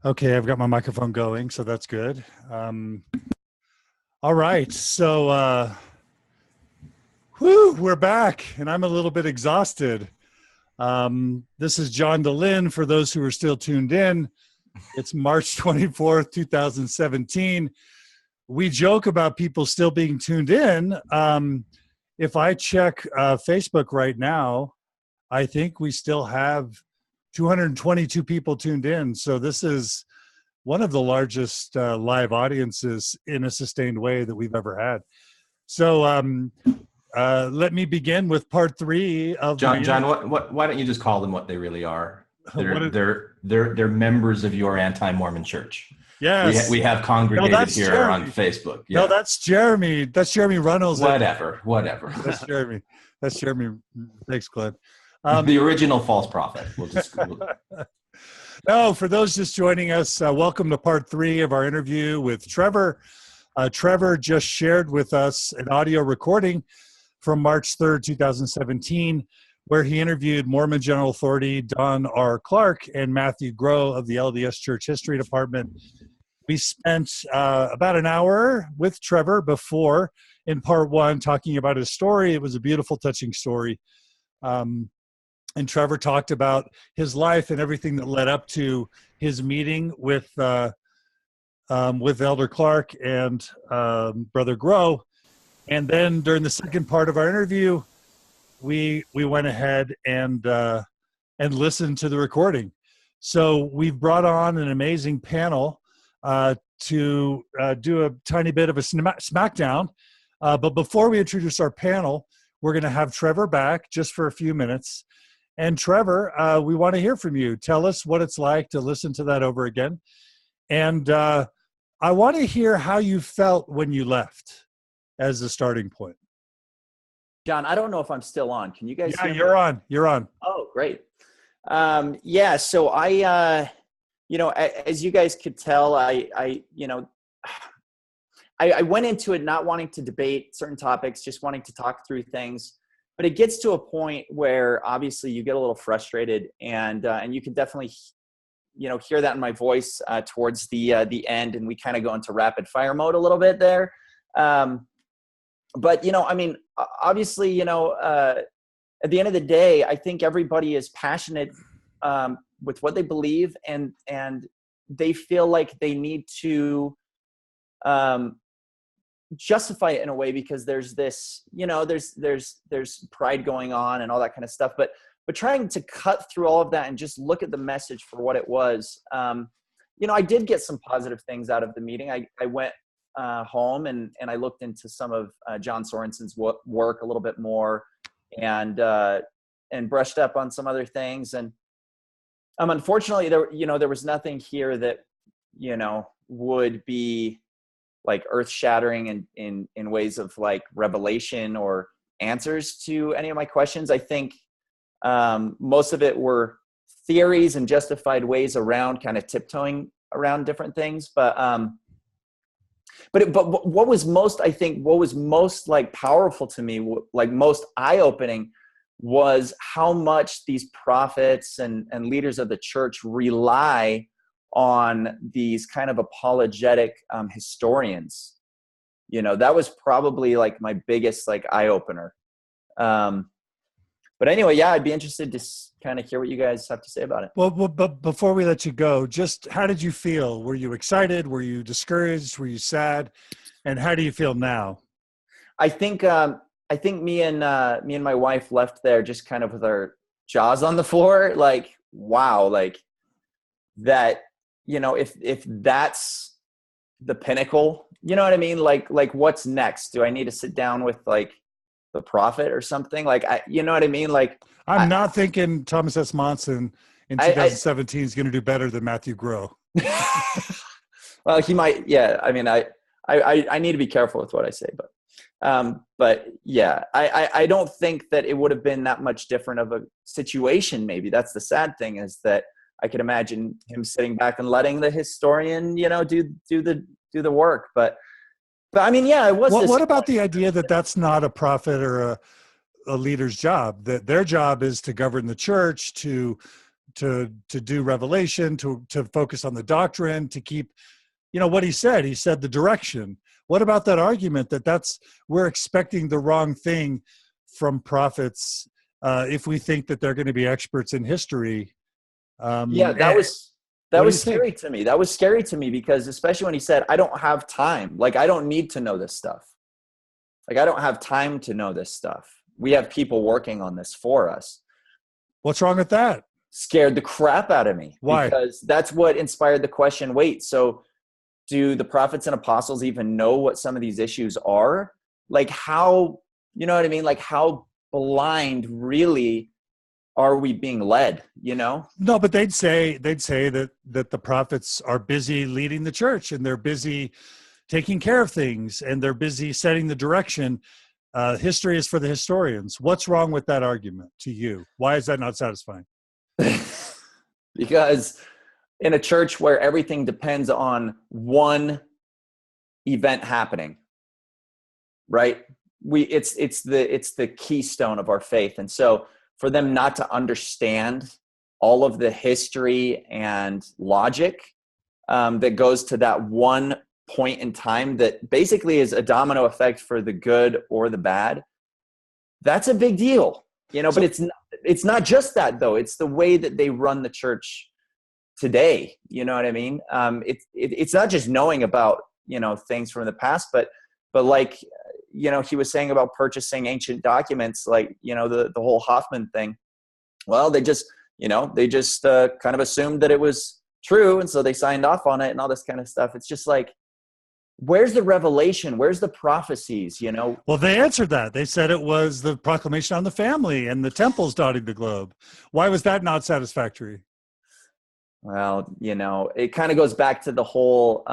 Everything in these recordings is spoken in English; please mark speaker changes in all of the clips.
Speaker 1: Okay, I've got my microphone going, so that's good. All right, so we're back, and I'm a little bit exhausted. This is John Dehlin, for those who are still tuned in. It's March 24th, 2017. We joke about people still being tuned in. If I check Facebook right now, I think we still have 222 people tuned in. So this is one of the largest live audiences in a sustained way that we've ever had. So let me begin with part 3 of
Speaker 2: John. Why don't you just call them what they really are? They're members of your anti-Mormon church.
Speaker 1: Yes,
Speaker 2: we have congregated here
Speaker 1: Jeremy.
Speaker 2: on Facebook. Yeah.
Speaker 1: No, that's Jeremy. That's Jeremy Runnels.
Speaker 2: Whatever.
Speaker 1: That's Jeremy. That's Jeremy. Thanks, Glenn.
Speaker 2: The original false prophet.
Speaker 1: No, for those just joining us, welcome to part 3 of our interview with Trevor. Trevor just shared with us an audio recording from March 3rd, 2017, where he interviewed Mormon General Authority Don R. Clarke and Matthew Groh of the LDS Church History Department. We spent about an hour with Trevor before in part 1 talking about his story. It was a beautiful, touching story. And Trevor talked about his life and everything that led up to his meeting with Elder Clarke and Brother Groh. And then during the second part of our interview, we went ahead and listened to the recording. So we've brought on an amazing panel to do a tiny bit of a smackdown. But before we introduce our panel, we're going to have Trevor back just for a few minutes. And Trevor, we want to hear from you. Tell us what it's like to listen to that over again. And I want to hear how you felt when you left as a starting point.
Speaker 3: John, I don't know if I'm still on. Can you guys hear me?
Speaker 1: You're on. You're on.
Speaker 3: Oh, great. So I, as you guys could tell, I went into it not wanting to debate certain topics, just wanting to talk through things. But it gets to a point where obviously you get a little frustrated, and you can definitely, hear that in my voice towards the end, and we kind of go into rapid fire mode a little bit there. But obviously, at the end of the day, I think everybody is passionate with what they believe, and they feel like they need to justify it in a way because there's this, there's pride going on and all that kind of stuff. But trying to cut through all of that and just look at the message for what it was, I did get some positive things out of the meeting. I went home and I looked into some of John Sorensen's work a little bit more, and brushed up on some other things. And unfortunately, there was nothing here that would be like earth-shattering in ways of like revelation or answers to any of my questions. I think most of it were theories and justified ways around kind of tiptoeing around different things. But what was most like powerful to me, like most eye-opening, was how much these prophets and leaders of the church rely on these kind of apologetic historians. That was probably like my biggest like eye-opener. But anyway, yeah, I'd be interested to kind of hear what you guys have to say about it.
Speaker 1: Well, but before we let you go, just how did you feel? Were you excited? Were you discouraged? Were you sad? And how do you feel now?
Speaker 3: I think me and my wife left there just kind of with our jaws on the floor, like, wow, like that. If that's the pinnacle, you know what I mean? Like what's next? Do I need to sit down with like the prophet or something? Like, you know what I mean? Like,
Speaker 1: I'm not thinking Thomas S. Monson in 2017 is going to do better than Matthew Groh.
Speaker 3: Well, he might. Yeah. I mean, I need to be careful with what I say, but yeah, I don't think that it would have been that much different of a situation. Maybe that's the sad thing, is that I could imagine him sitting back and letting the historian, do the work. But I mean, yeah, it was.
Speaker 1: What about the idea that that's not a prophet or a leader's job? That their job is to govern the church, to do revelation, to focus on the doctrine, to keep, what he said the direction. What about that argument that we're expecting the wrong thing from prophets if we think that they're going to be experts in history?
Speaker 3: That was scary to me. That was scary to me because especially when he said, I don't have time. Like, I don't need to know this stuff. Like, I don't have time to know this stuff. We have people working on this for us.
Speaker 1: What's wrong with that?
Speaker 3: Scared the crap out of me.
Speaker 1: Why?
Speaker 3: Because that's what inspired the question, wait, so do the prophets and apostles even know what some of these issues are? Like, how, you know what I mean? Like, how blind really are we being led, No,
Speaker 1: but they'd say that the prophets are busy leading the church, and they're busy taking care of things, and they're busy setting the direction. History is for the historians. What's wrong with that argument to you? Why is that not satisfying?
Speaker 3: Because in a church where everything depends on one event happening, right? It's the keystone of our faith. And so for them not to understand all of the history and logic that goes to that one point in time that basically is a domino effect for the good or the bad, that's a big deal, but it's not just that though. It's the way that they run the church today. You know what I mean? It's not just knowing about, things from the past, but like, he was saying about purchasing ancient documents, like, the whole Hoffman thing. Well, they just kind of assumed that it was true. And so they signed off on it and all this kind of stuff. It's just like, where's the revelation? Where's the prophecies,
Speaker 1: Well, they answered that. They said it was the proclamation on the family and the temples dotting the globe. Why was that not satisfactory?
Speaker 3: Well, it kind of goes back to the whole,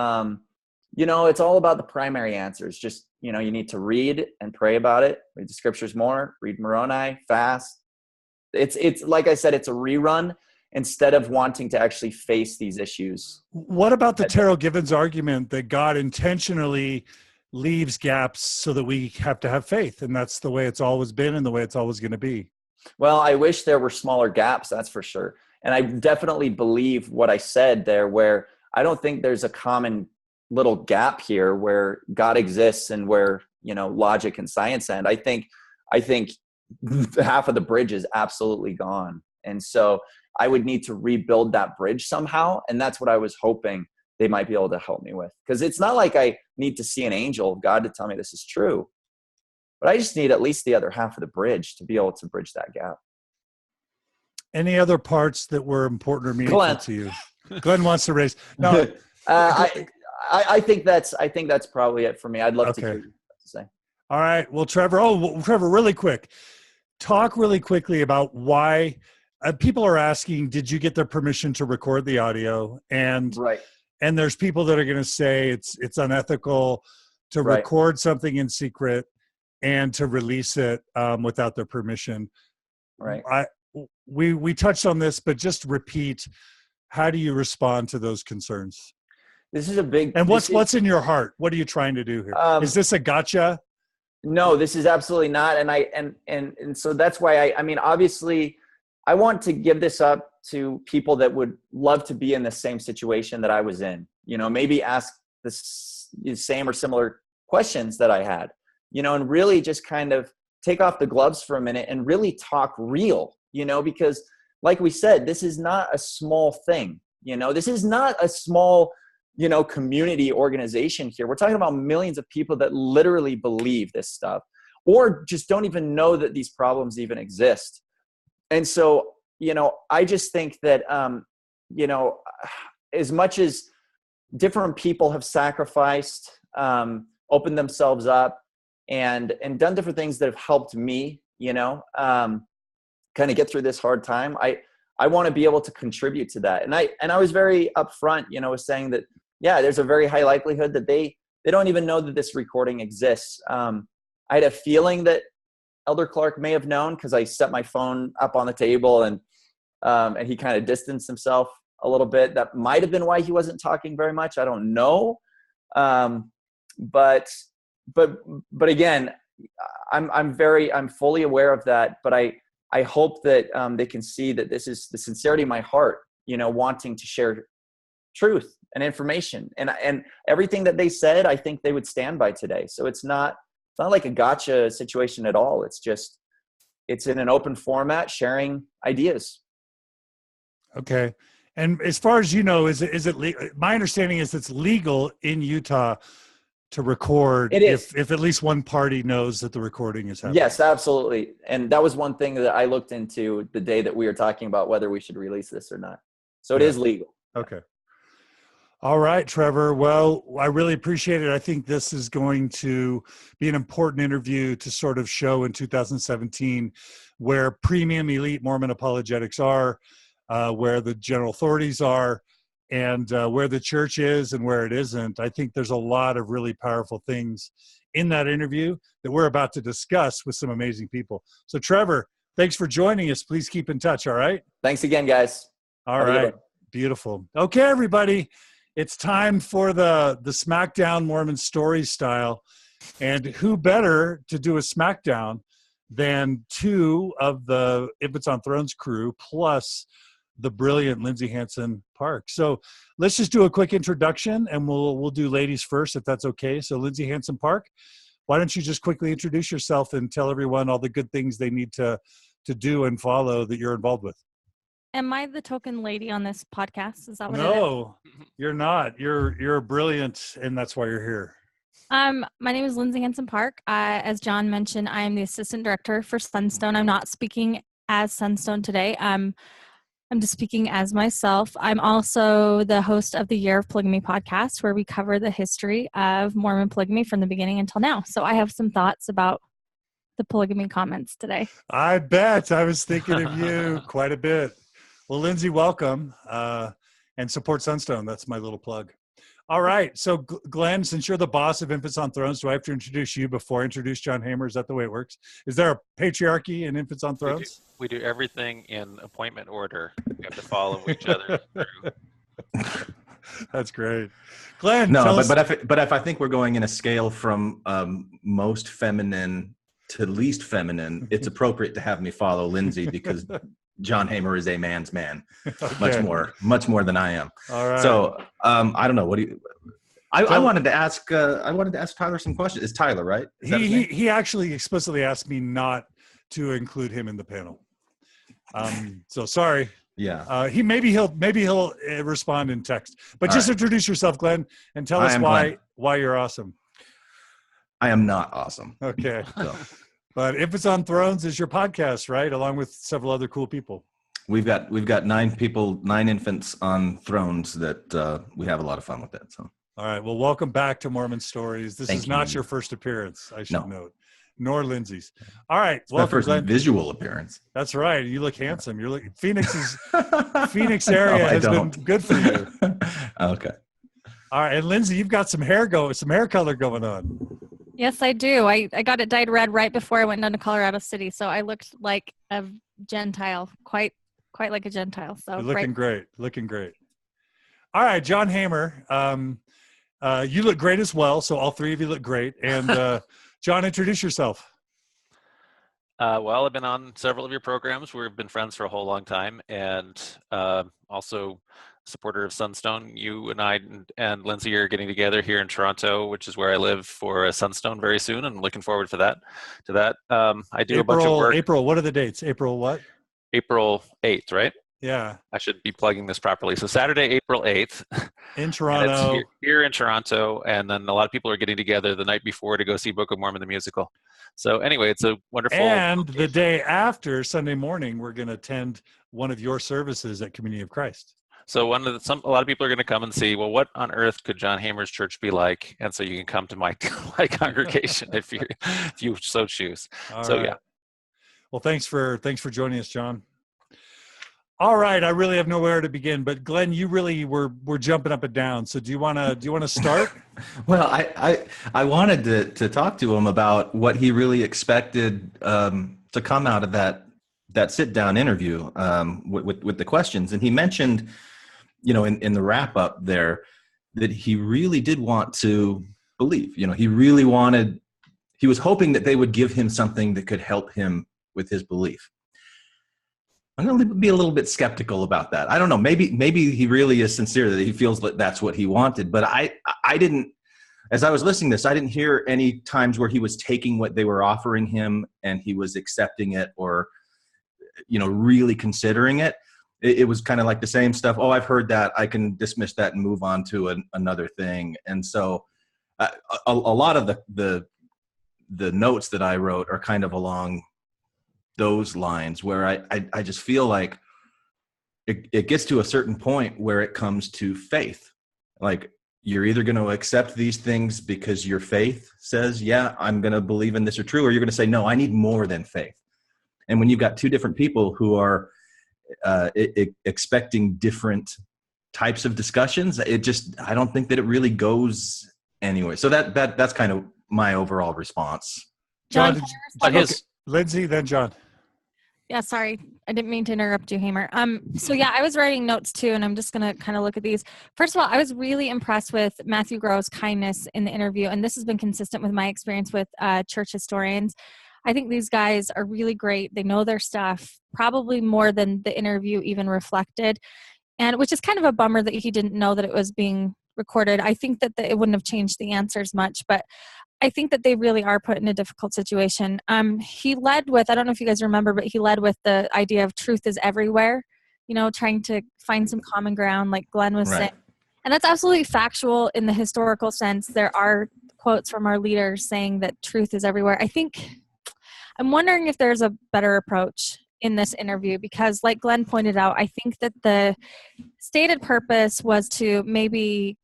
Speaker 3: it's all about the primary answers. Just, you need to read and pray about it. Read the scriptures more, read Moroni, fast. It's like I said, it's a rerun instead of wanting to actually face these issues.
Speaker 1: What about the Terrell Givens argument that God intentionally leaves gaps so that we have to have faith, and that's the way it's always been and the way it's always going to be?
Speaker 3: Well, I wish there were smaller gaps, that's for sure. And I definitely believe what I said there, where I don't think there's a common little gap here where God exists and where, logic and science end. I think half of the bridge is absolutely gone. And so I would need to rebuild that bridge somehow. And that's what I was hoping they might be able to help me with. Because it's not like I need to see an angel of God to tell me this is true. But I just need at least the other half of the bridge to be able to bridge that gap.
Speaker 1: Any other parts that were important or meaningful to you? Glenn wants to raise. No,
Speaker 3: I think that's probably it for me. I'd love to hear what you have to say.
Speaker 1: All right. Well, Trevor, really quick. Talk really quickly about why people are asking, did you get their permission to record the audio? And there's people that are going to say it's unethical to record something in secret and to release it without their permission.
Speaker 3: Right.
Speaker 1: We touched on this, but just repeat, how do you respond to those concerns?
Speaker 3: This is a big...
Speaker 1: And what's in your heart? What are you trying to do here? Is this a gotcha?
Speaker 3: No, this is absolutely not. And so that's why I mean, obviously I want to give this up to people that would love to be in the same situation that I was in, maybe ask the same or similar questions that I had, and really just kind of take off the gloves for a minute and really talk real, because like we said, this is not a small thing, this is not a small, community organization here. We're talking about millions of people that literally believe this stuff or just don't even know that these problems even exist. And so, I just think that, as much as different people have sacrificed, opened themselves up and done different things that have helped me, kind of get through this hard time, I want to be able to contribute to that. And I was very upfront, was saying that, yeah, there's a very high likelihood that they don't even know that this recording exists. I had a feeling that Elder Clarke may have known because I set my phone up on the table and he kind of distanced himself a little bit. That might have been why he wasn't talking very much. I don't know. But again, I'm fully aware of that. But I hope that they can see that this is the sincerity of my heart, wanting to share truth and information, and everything that they said, I think they would stand by today. So it's not like a gotcha situation at all. It's in an open format, sharing ideas.
Speaker 1: Okay. And as far as you know, is it my understanding is it's legal in Utah to record if at least one party knows that the recording is happening.
Speaker 3: Yes, absolutely. And that was one thing that I looked into the day that we were talking about whether we should release this or not. So it is legal.
Speaker 1: Okay. All right, Trevor. Well, I really appreciate it. I think this is going to be an important interview to sort of show in 2017 where premium elite Mormon apologetics are, where the general authorities are, and where the church is and where it isn't. I think there's a lot of really powerful things in that interview that we're about to discuss with some amazing people. So Trevor, thanks for joining us. Please keep in touch. All right.
Speaker 3: Thanks again, guys.
Speaker 1: All right. Beautiful. Okay, everybody. It's time for the Smackdown Mormon Stories style. And who better to do a Smackdown than two of the Infants on Thrones crew plus the brilliant Lindsay Hansen Park. So let's just do a quick introduction, and we'll do ladies first, if that's okay. So Lindsay Hansen Park, why don't you just quickly introduce yourself and tell everyone all the good things they need to do and follow that you're involved with.
Speaker 4: Am I the token lady on this podcast? Is that what it is?
Speaker 1: No, you're not. You're brilliant, and that's why you're here.
Speaker 4: My name is Lindsay Hansen Park. As John mentioned, I am the assistant director for Sunstone. I'm not speaking as Sunstone today. I'm just speaking as myself. I'm also the host of the Year of Polygamy podcast, where we cover the history of Mormon polygamy from the beginning until now. So I have some thoughts about the polygamy comments today.
Speaker 1: I bet. I was thinking of you quite a bit. Well, Lindsay, welcome, and support Sunstone. That's my little plug. All right. So, Glenn, since you're the boss of Infants on Thrones, do I have to introduce you before I introduce John Hamer? Is that the way it works? Is there a patriarchy in Infants on Thrones?
Speaker 5: We do everything in appointment order. We have to follow each other through.
Speaker 1: That's great. Glenn,
Speaker 2: no, but if I think we're going in a scale from most feminine to least feminine, it's appropriate to have me follow Lindsay because John Hamer is a man's man, okay. much more than I am.
Speaker 1: All right.
Speaker 2: So I don't know. What do you? I wanted to ask. I wanted to ask Tyler some questions. It's Tyler, right?
Speaker 1: He actually explicitly asked me not to include him in the panel. So sorry.
Speaker 2: Yeah.
Speaker 1: Maybe he'll respond in text. But just introduce yourself, Glenn, and tell us why you're awesome.
Speaker 2: I am not awesome.
Speaker 1: Okay. So. But Infants on Thrones is your podcast, right? Along with several other cool people.
Speaker 2: We've got 9 infants on thrones that we have a lot of fun with that. So.
Speaker 1: All right. Well, welcome back to Mormon Stories. This is not your first appearance, I should note, nor Lindsay's. All right.
Speaker 2: It's my first visual appearance.
Speaker 1: That's right. You look handsome. Phoenix area has been good for you.
Speaker 2: Okay.
Speaker 1: All right. And Lindsay, you've got some hair color going on.
Speaker 4: Yes, I do. I got it dyed red right before I went down to Colorado City, so I looked like a Gentile, quite like a Gentile. So
Speaker 1: looking great. All right, John Hamer, you look great as well. So all three of you look great. And John, introduce yourself.
Speaker 5: Well, I've been on several of your programs. We've been friends for a whole long time, and also supporter of Sunstone. You and I and Lindsay are getting together here in Toronto, which is where I live, for a Sunstone very soon. I'm looking forward to that. I do a bunch of work.
Speaker 1: April, what are the dates? April what?
Speaker 5: April 8th, right?
Speaker 1: Yeah.
Speaker 5: I should be plugging this properly. So Saturday, April 8th.
Speaker 1: In Toronto.
Speaker 5: Here in Toronto. And then a lot of people are getting together the night before to go see Book of Mormon, the musical. So anyway, it's a wonderful.
Speaker 1: And the day after, Sunday morning, we're going to attend one of your services at Community of Christ.
Speaker 5: So a lot of people are going to come and see, well, what on earth could John Hamer's church be like? And so you can come to my congregation if you so choose.
Speaker 1: All right. Yeah. Well, thanks for joining us, John. All right, I really have nowhere to begin, but Glenn, you really were jumping up and down. So do you want to start?
Speaker 2: Well, I wanted to talk to him about what he really expected to come out of that sit down interview with the questions, and he mentioned, in the wrap up there, that he really did want to believe. He was hoping that they would give him something that could help him with his belief. I'm going to be a little bit skeptical about that. I don't know. Maybe he really is sincere that he feels that that's what he wanted. But I didn't, as I was listening to this, I didn't hear any times where he was taking what they were offering him and he was accepting it or, really considering it. It was kind of like the same stuff. Oh, I've heard that. I can dismiss that and move on to another thing. And so a lot of the notes that I wrote are kind of along those lines where I just feel like it gets to a certain point where it comes to faith. Like, you're either going to accept these things because your faith says, yeah, I'm going to believe in this or true, or you're going to say, no, I need more than faith. And when you've got two different people who are expecting different types of discussions, I don't think that it really goes anywhere. So that's kind of my overall response.
Speaker 1: John,
Speaker 5: but
Speaker 1: Lindsay, then John.
Speaker 4: Yeah, sorry. I didn't mean to interrupt you, Hamer. So yeah, I was writing notes too, and I'm just going to kind of look at these. First of all, I was really impressed with Matthew Grove's kindness in the interview, and this has been consistent with my experience with church historians. I think these guys are really great. They know their stuff, probably more than the interview even reflected, and which is kind of a bummer that he didn't know that it was being recorded. I think that it wouldn't have changed the answers much, but I think that they really are put in a difficult situation. He led with, I don't know if you guys remember, but he led with the idea of truth is everywhere, trying to find some common ground like Glenn was saying. And that's absolutely factual in the historical sense. There are quotes from our leaders saying that truth is everywhere. I'm wondering if there's a better approach in this interview, because like Glenn pointed out, I think that the stated purpose was to maybe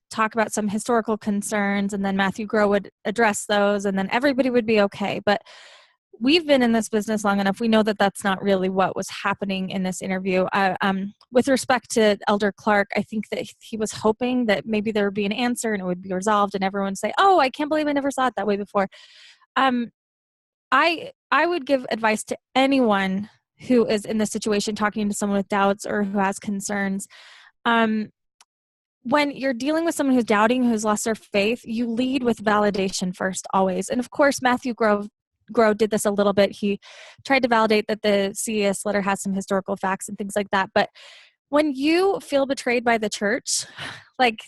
Speaker 4: talk about some historical concerns, and then Matthew Grove would address those, and then everybody would be okay. But we've been in this business long enough. We know that that's not really what was happening in this interview. With respect to Elder Clarke, I think that he was hoping that maybe there would be an answer and it would be resolved and everyone would say, oh, I can't believe I never saw it that way before. I would give advice to anyone who is in this situation, talking to someone with doubts or who has concerns. When you're dealing with someone who's doubting, who's lost their faith, you lead with validation first, always. And of course, Matthew Grove did this a little bit. He tried to validate that the CES letter has some historical facts and things like that. But when you feel betrayed by the church, like,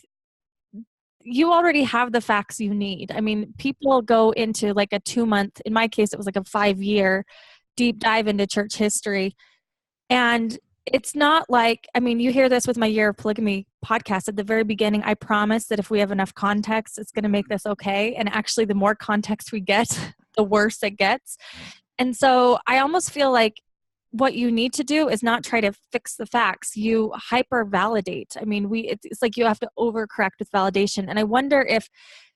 Speaker 4: you already have the facts you need. I mean, people go into like a 2-month, in my case, it was like a 5-year deep dive into church history. And it's not like, I mean, you hear this with my Year of Polygamy podcast at the very beginning. I promise that if we have enough context, it's going to make this okay. And actually, the more context we get, the worse it gets. And so I almost feel like what you need to do is not try to fix the facts. You hyper validate. I mean, it's like you have to overcorrect with validation. And I wonder if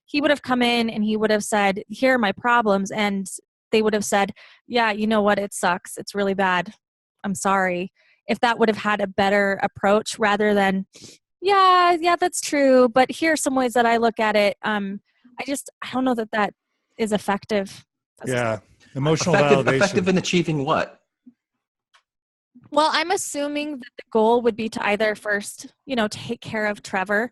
Speaker 4: he would have come in and he would have said, here are my problems. And they would have said, yeah, you know what? It sucks. It's really bad. I'm sorry. If that would have had a better approach rather than, yeah, that's true, but here are some ways that I look at it. I don't know that is effective.
Speaker 1: Yeah. Emotional validation.
Speaker 2: Effective in achieving what?
Speaker 4: Well, I'm assuming that the goal would be to either first, take care of Trevor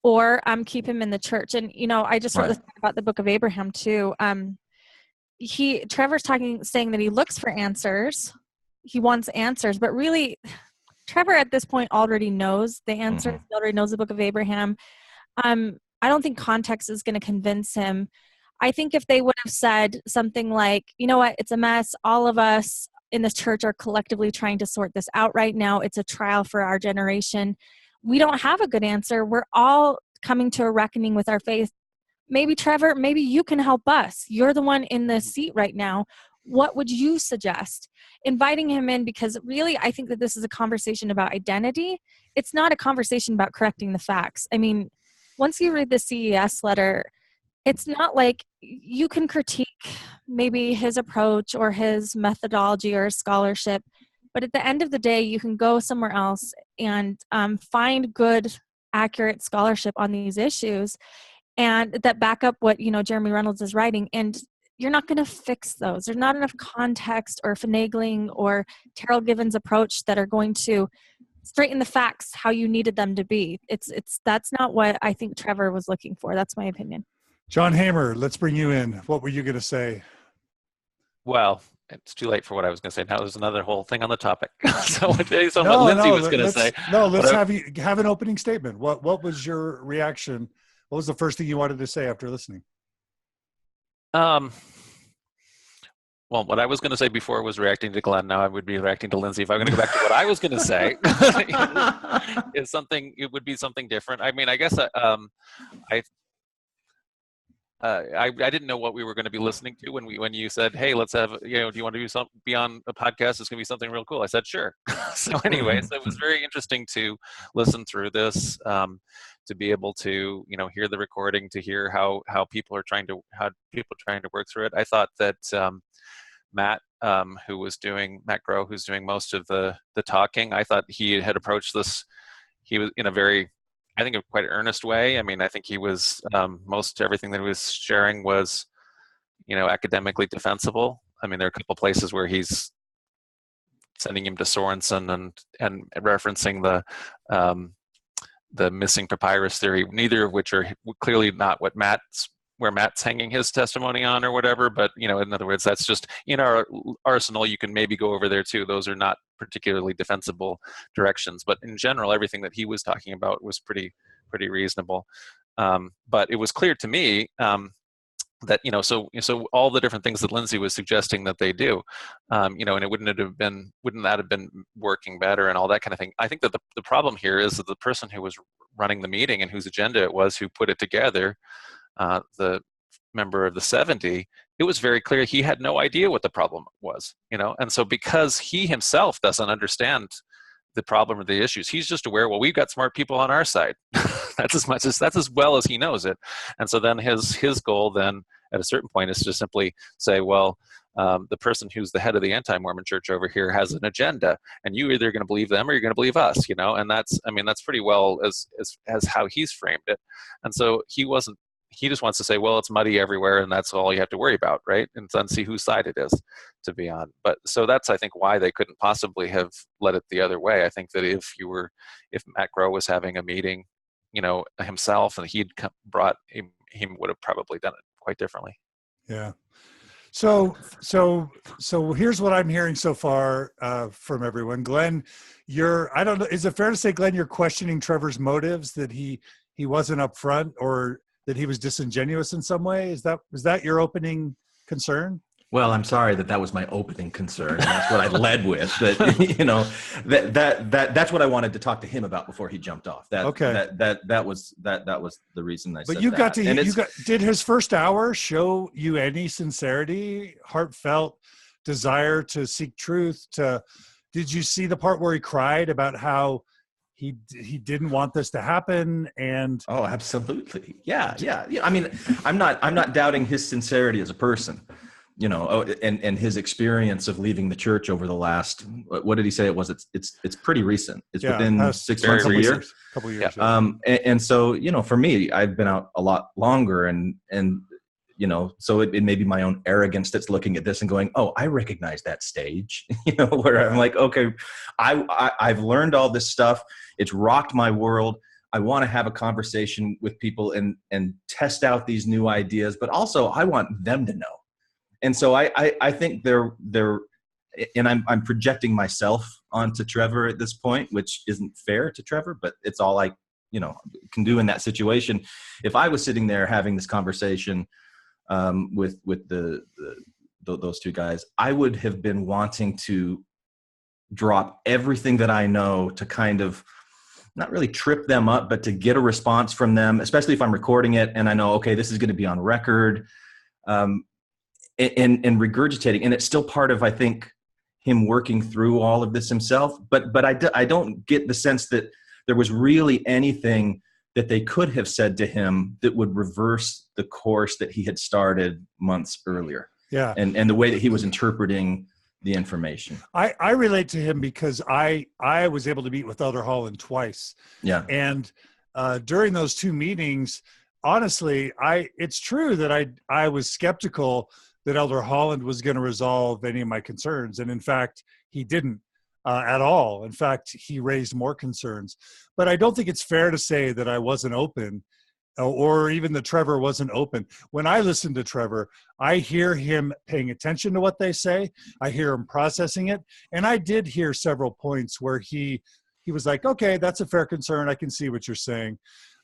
Speaker 4: or keep him in the church. And, I just wrote this about the book of Abraham too. Trevor's saying that he looks for answers. He wants answers, but really Trevor at this point already knows the answers. He already knows the book of Abraham. I don't think context is going to convince him. I think if they would have said something like, you know what, it's a mess. All of us in this church are collectively trying to sort this out right now. It's a trial for our generation. We don't have a good answer. We're all coming to a reckoning with our faith. Maybe Trevor, maybe you can help us. You're the one in the seat right now. What would you suggest? Inviting him in, because really I think that this is a conversation about identity. It's not a conversation about correcting the facts. I mean, once you read the CES letter, it's not like you can critique maybe his approach or his methodology or his scholarship, but at the end of the day, you can go somewhere else and find good, accurate scholarship on these issues and that back up what, Jeremy Reynolds is writing. And you're not going to fix those. There's not enough context or finagling or Terrell Givens' approach that are going to straighten the facts how you needed them to be. That's not what I think Trevor was looking for. That's my opinion.
Speaker 1: John Hamer, let's bring you in. What were you going to say?
Speaker 5: Well, it's too late for what I was going to say. Now there's another whole thing on the topic. So what Lindsay was going to say.
Speaker 1: No, let's have an opening statement. What was your reaction? What was the first thing you wanted to say after listening?
Speaker 5: Well, what I was going to say before was reacting to Glenn. Now I would be reacting to Lindsay. If I'm going to go back to what I was going to say, it would be something different. I mean, I guess I didn't know what we were going to be listening to when you said, "Hey, let's have do you want to be on a podcast? It's going to be something real cool." I said, "Sure." So anyway, so it was very interesting to listen through this, to be able to hear the recording, to hear how people are trying to work through it. I thought that Matt Groh, who's doing most of the talking, I thought he had approached this. He was in a very, I think, a quite earnest way. I mean, I think he was most everything that he was sharing was, academically defensible. I mean, there are a couple places where he's sending him to Sorensen and referencing the missing papyrus theory, neither of which are clearly not where Matt's hanging his testimony on or whatever. But in other words, that's just in our arsenal. You can maybe go over there too. Those are not particularly defensible directions, but in general, everything that he was talking about was pretty reasonable. But it was clear to me that so all the different things that Lindsay was suggesting that they do, and it wouldn't that have been working better and all that kind of thing. I think that the problem here is that the person who was running the meeting and whose agenda it was, who put it together, the member of the 70, it was very clear he had no idea what the problem was, and so because he himself doesn't understand the problem or the issues, he's just aware, well, we've got smart people on our side. That's as well as he knows it. And so then his goal then at a certain point is to simply say, well, the person who's the head of the anti-Mormon church over here has an agenda, and you either going to believe them or you're going to believe us, and that's pretty well as how he's framed it. And so he just wants to say, well, it's muddy everywhere, and that's all you have to worry about, right? And then see whose side it is to be on. But so that's, I think, why they couldn't possibly have led it the other way. I think that if Matt Groh was having a meeting, himself, and he'd brought him, he would have probably done it quite differently.
Speaker 1: Yeah. So here's what I'm hearing so far from everyone. Glenn, I don't know, is it fair to say, Glenn, you're questioning Trevor's motives, that he wasn't upfront, or that he was disingenuous in some way? Is that your opening concern?
Speaker 2: Well, I'm sorry that was my opening concern. And that's what I led with. But that's what I wanted to talk to him about before he jumped off. That was the reason I said that. But did his first hour show you any sincerity, heartfelt desire to seek truth? Did you see the part where he cried about how he didn't want this to happen? And oh, absolutely, yeah. I mean, I'm not doubting his sincerity as a person, and his experience of leaving the church over the last, what did he say it was? It's pretty recent. It's within 6 months of a year,
Speaker 1: couple years.
Speaker 2: Yeah. And so for me, I've been out a lot longer, and so it may be my own arrogance that's looking at this and going, oh, I recognize that stage, where I'm like, okay, I've learned all this stuff. It's rocked my world. I want to have a conversation with people and test out these new ideas, but also I want them to know. And so I think they're and I'm projecting myself onto Trevor at this point, which isn't fair to Trevor, but it's all I can do in that situation. If I was sitting there having this conversation with those two guys, I would have been wanting to drop everything that I know to kind of not really trip them up, but to get a response from them, especially if I'm recording it and I know, okay, this is going to be on record, and regurgitating. And it's still part of, I think, him working through all of this himself. But I don't get the sense that there was really anything that they could have said to him that would reverse the course that he had started months earlier.
Speaker 1: Yeah.
Speaker 2: And the way that he was interpreting the information.
Speaker 1: I relate to him because I was able to meet with Elder Holland twice.
Speaker 2: Yeah.
Speaker 1: And during those two meetings, honestly, it's true that I was skeptical that Elder Holland was going to resolve any of my concerns. And in fact, he didn't at all. In fact, he raised more concerns. But I don't think it's fair to say that I wasn't open. or even that Trevor wasn't open. When I listen to Trevor, I hear him paying attention to what they say. I hear him processing it. And I did hear several points where he was like, okay, that's a fair concern. I can see what you're saying.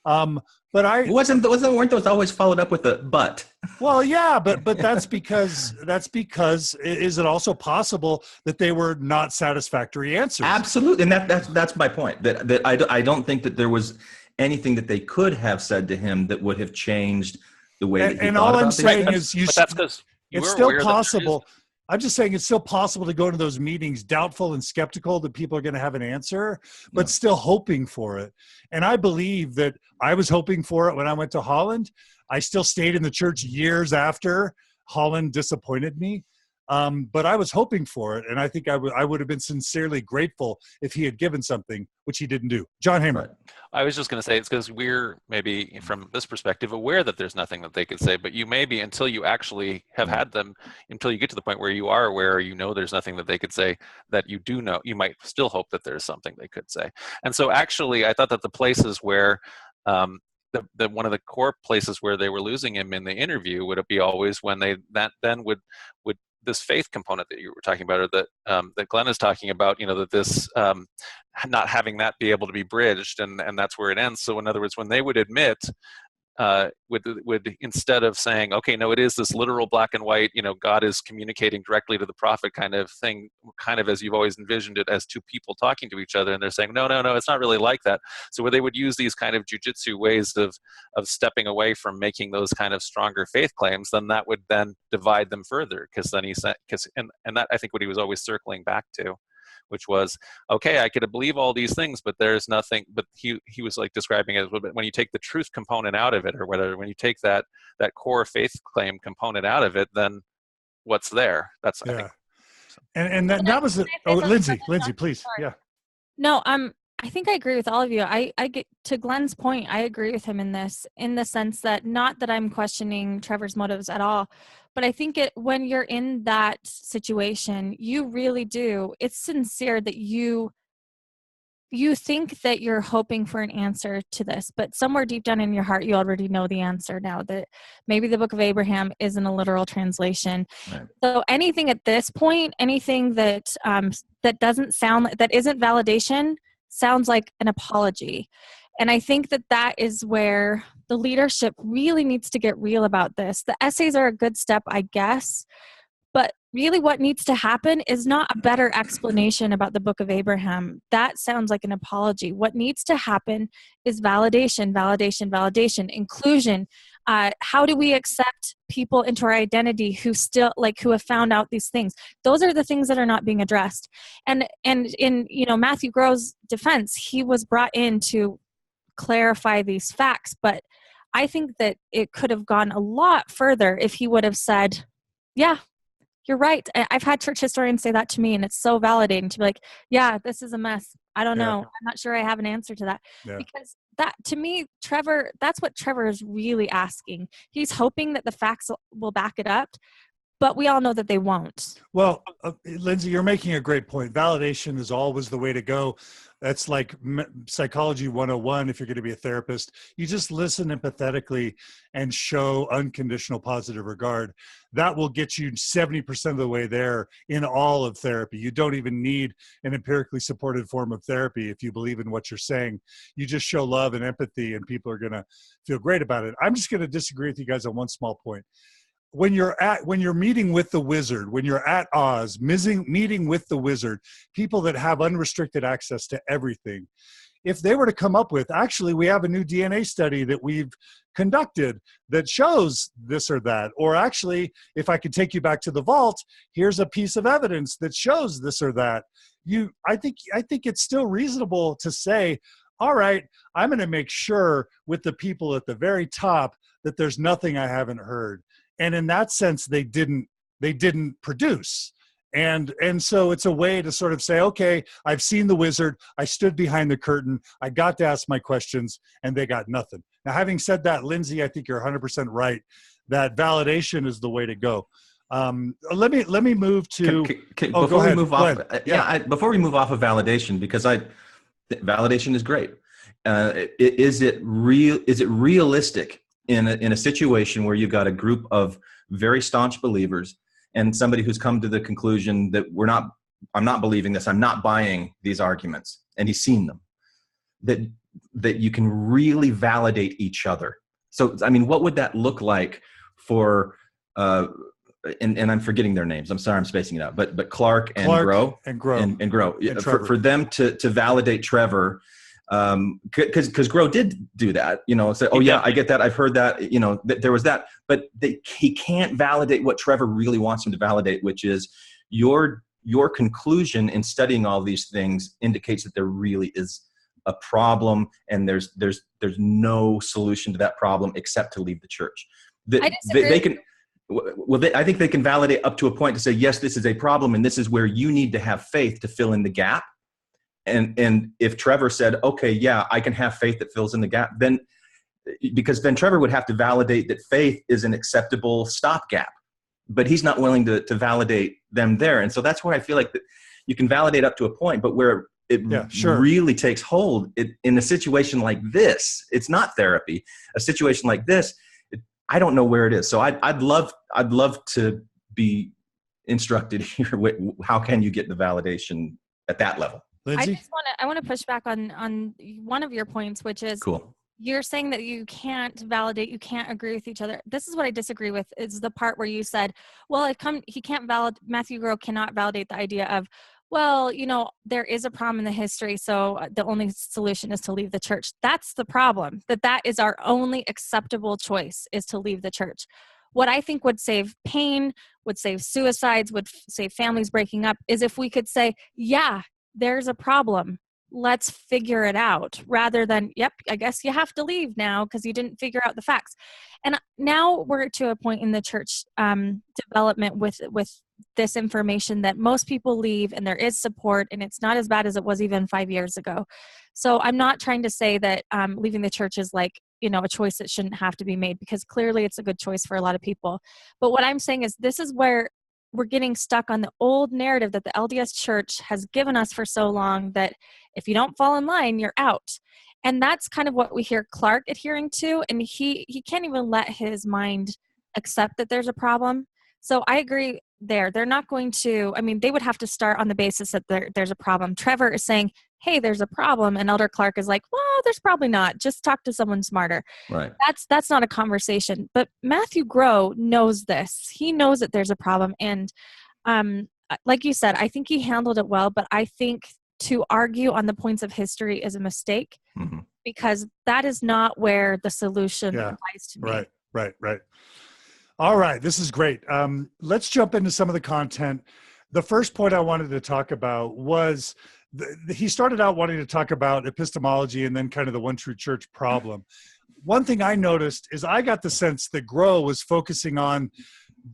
Speaker 1: But
Speaker 2: weren't those always followed up with a but?
Speaker 1: Well, yeah, but that's because is it also possible that they were not satisfactory answers?
Speaker 2: Absolutely, and that's my point. That I don't think that there was anything that they could have said to him that would have changed the way that he
Speaker 1: and
Speaker 2: thought
Speaker 1: all
Speaker 2: about
Speaker 1: I'm
Speaker 2: things.
Speaker 1: saying is
Speaker 5: that's because
Speaker 1: it's still possible. I'm just saying it's still possible to go into those meetings doubtful and skeptical that people are going to have an answer, but still hoping for it. And I believe that I was hoping for it when I went to Holland. I still stayed in the church years after Holland disappointed me. But I was hoping for it. And I think I would have been sincerely grateful if he had given something, which he didn't do. John Hamer.
Speaker 2: Right.
Speaker 5: I was just going to say it's because we're maybe from this perspective aware that there's nothing that they could say, but you maybe until you actually have had them, until you get to the point where you are aware, you know there's nothing that they could say, that you do know, you might still hope that there's something they could say. And so actually I thought that the places where the one of the core places where they were losing him in the interview would be always when would this faith component that you were talking about, or that Glenn is talking about, that this not having that be able to be bridged, and that's where it ends. So in other words, when they would admit, would instead of saying, okay, no, it is this literal black and white, God is communicating directly to the prophet kind of thing, kind of as you've always envisioned it, as two people talking to each other, and they're saying, no, it's not really like that. So where they would use these kind of jujitsu ways of stepping away from making those kind of stronger faith claims, then that would then divide them further, because then he said, and that I think what he was always circling back to, which was, okay, I could believe all these things, but there's nothing, but he was like describing it, when you take the truth component out of it, or whether when you take that core faith claim component out of it, then what's there? That's,
Speaker 1: yeah.
Speaker 5: I think.
Speaker 1: So. And that was it. Oh, Lindsay, please. Yeah.
Speaker 4: No, I think I agree with all of you. I get to Glenn's point. I agree with him in the sense that, not that I'm questioning Trevor's motives at all, but I think when you're in that situation, you really do. It's sincere that you think that you're hoping for an answer to this, but somewhere deep down in your heart, you already know the answer now, that maybe the Book of Abraham isn't a literal translation. Right. So anything at this point, anything that doesn't sound, that isn't validation, sounds like an apology. And I think that is where the leadership really needs to get real about this. The essays are a good step, I guess, but really what needs to happen is not a better explanation about the Book of Abraham. That sounds like an apology. What needs to happen is validation, inclusion. How do we accept people into our identity who have found out these things? Those are the things that are not being addressed. And in Matthew Grove's defense, he was brought in to clarify these facts, but I think that it could have gone a lot further if he would have said, yeah, you're right. I've had church historians say that to me, and it's so validating to be like, yeah, this is a mess. I don't know. I'm not sure I have an answer to that. Yeah. Because that, to me, that's what Trevor is really asking. He's hoping that the facts will back it up, but we all know that they won't.
Speaker 1: Well, Lindsay, you're making a great point. Validation is always the way to go. That's like psychology 101. If you're going to be a therapist, you just listen empathetically and show unconditional positive regard. That will get you 70% of the way there in all of therapy. You don't even need an empirically supported form of therapy if you believe in what you're saying. You just show love and empathy, and people are going to feel great about it. I'm just going to disagree with you guys on one small point. When you're meeting with the wizard, when you're at Oz, meeting with the wizard, people that have unrestricted access to everything, if they were to come up with, actually, we have a new DNA study that we've conducted that shows this or that, or actually, if I could take you back to the vault, here's a piece of evidence that shows this or that. I think it's still reasonable to say, all right, I'm going to make sure with the people at the very top that there's nothing I haven't heard. And in that sense, they didn't produce. And so it's a way to sort of say, okay, I've seen the wizard. I stood behind the curtain. I got to ask my questions, and they got nothing. Now, having said that, Lindsay, I think you're 100% right that validation is the way to go. Let me move to.
Speaker 2: Before we move off of validation, because validation is great. Is it realistic in a situation where you've got a group of very staunch believers and somebody who's come to the conclusion that I'm not believing this, I'm not buying these arguments, and he's seen them, that you can really validate each other? So, I mean, what would that look like for, and I'm forgetting their names, I'm sorry, I'm spacing it out, but Clarke and Grow.
Speaker 1: And Grow.
Speaker 2: For them to validate Trevor, because Grow did do that, say, oh yeah, I get that, I've heard that, that there was that, but he can't validate what Trevor really wants him to validate, which is your conclusion in studying all these things indicates that there really is a problem, and there's no solution to that problem except to leave the church.
Speaker 4: I disagree.
Speaker 2: I think they can validate up to a point to say, yes, this is a problem, and this is where you need to have faith to fill in the gap. And if Trevor said, okay, yeah, I can have faith that fills in the gap, because then Trevor would have to validate that faith is an acceptable stopgap, but he's not willing to validate them there. And so that's where I feel like that you can validate up to a point, but where it really takes hold in a situation like this, it's not therapy. A situation like this, I don't know where it is. So I'd love to be instructed here. How can you get the validation at that level?
Speaker 1: Lindsay?
Speaker 4: I want to push back on one of your points, which is
Speaker 2: cool.
Speaker 4: You're saying that you can't validate, you can't agree with each other. This is what I disagree with, is the part where you said, well, Matthew Grow cannot validate the idea of, well, there is a problem in the history, so the only solution is to leave the church. That's the problem, that is our only acceptable choice, is to leave the church. What I think would save pain, would save suicides, would save families breaking up, is if we could say, yeah, there's a problem. Let's figure it out, rather than, yep, I guess you have to leave now because you didn't figure out the facts. And now we're to a point in the church development with this information that most people leave, and there is support, and it's not as bad as it was even 5 years ago. So I'm not trying to say that leaving the church is like, a choice that shouldn't have to be made, because clearly it's a good choice for a lot of people. But what I'm saying is, this is where we're getting stuck on the old narrative that the LDS Church has given us for so long, that if you don't fall in line, you're out. And that's kind of what we hear Clarke adhering to. And he can't even let his mind accept that there's a problem. So I agree there. They're not going to, they would have to start on the basis that there's a problem. Trevor is saying, hey, there's a problem. And Elder Clarke is like, well, there's probably not. Just talk to someone smarter.
Speaker 2: Right.
Speaker 4: That's not a conversation. But Matthew Grow knows this. He knows that there's a problem. And like you said, I think he handled it well, but I think to argue on the points of history is a mistake, because that is not where the solution lies to me.
Speaker 1: Right. All right. This is great. Let's jump into some of the content. The first point I wanted to talk about was he started out wanting to talk about epistemology and then kind of the one true church problem. One thing I noticed is I got the sense that Grow was focusing on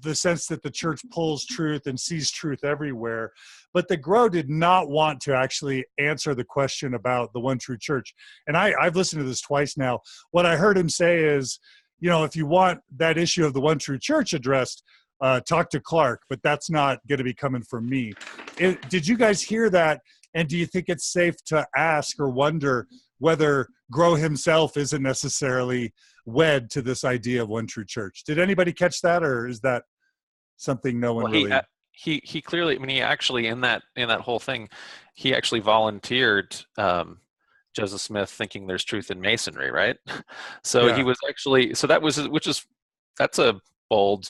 Speaker 1: the sense that the church pulls truth and sees truth everywhere, but that Grow did not want to actually answer the question about the one true church. And I've listened to this twice now. What I heard him say is, if you want that issue of the one true church addressed, talk to Clarke, but that's not going to be coming from me. Did you guys hear that? And do you think it's safe to ask or wonder whether Grow himself isn't necessarily wed to this idea of one true church? Did anybody catch that, or is that something no one really?
Speaker 5: He clearly, he actually in that whole thing, he actually volunteered Joseph Smith thinking there's truth in Masonry, right? So he was actually, that's a bold,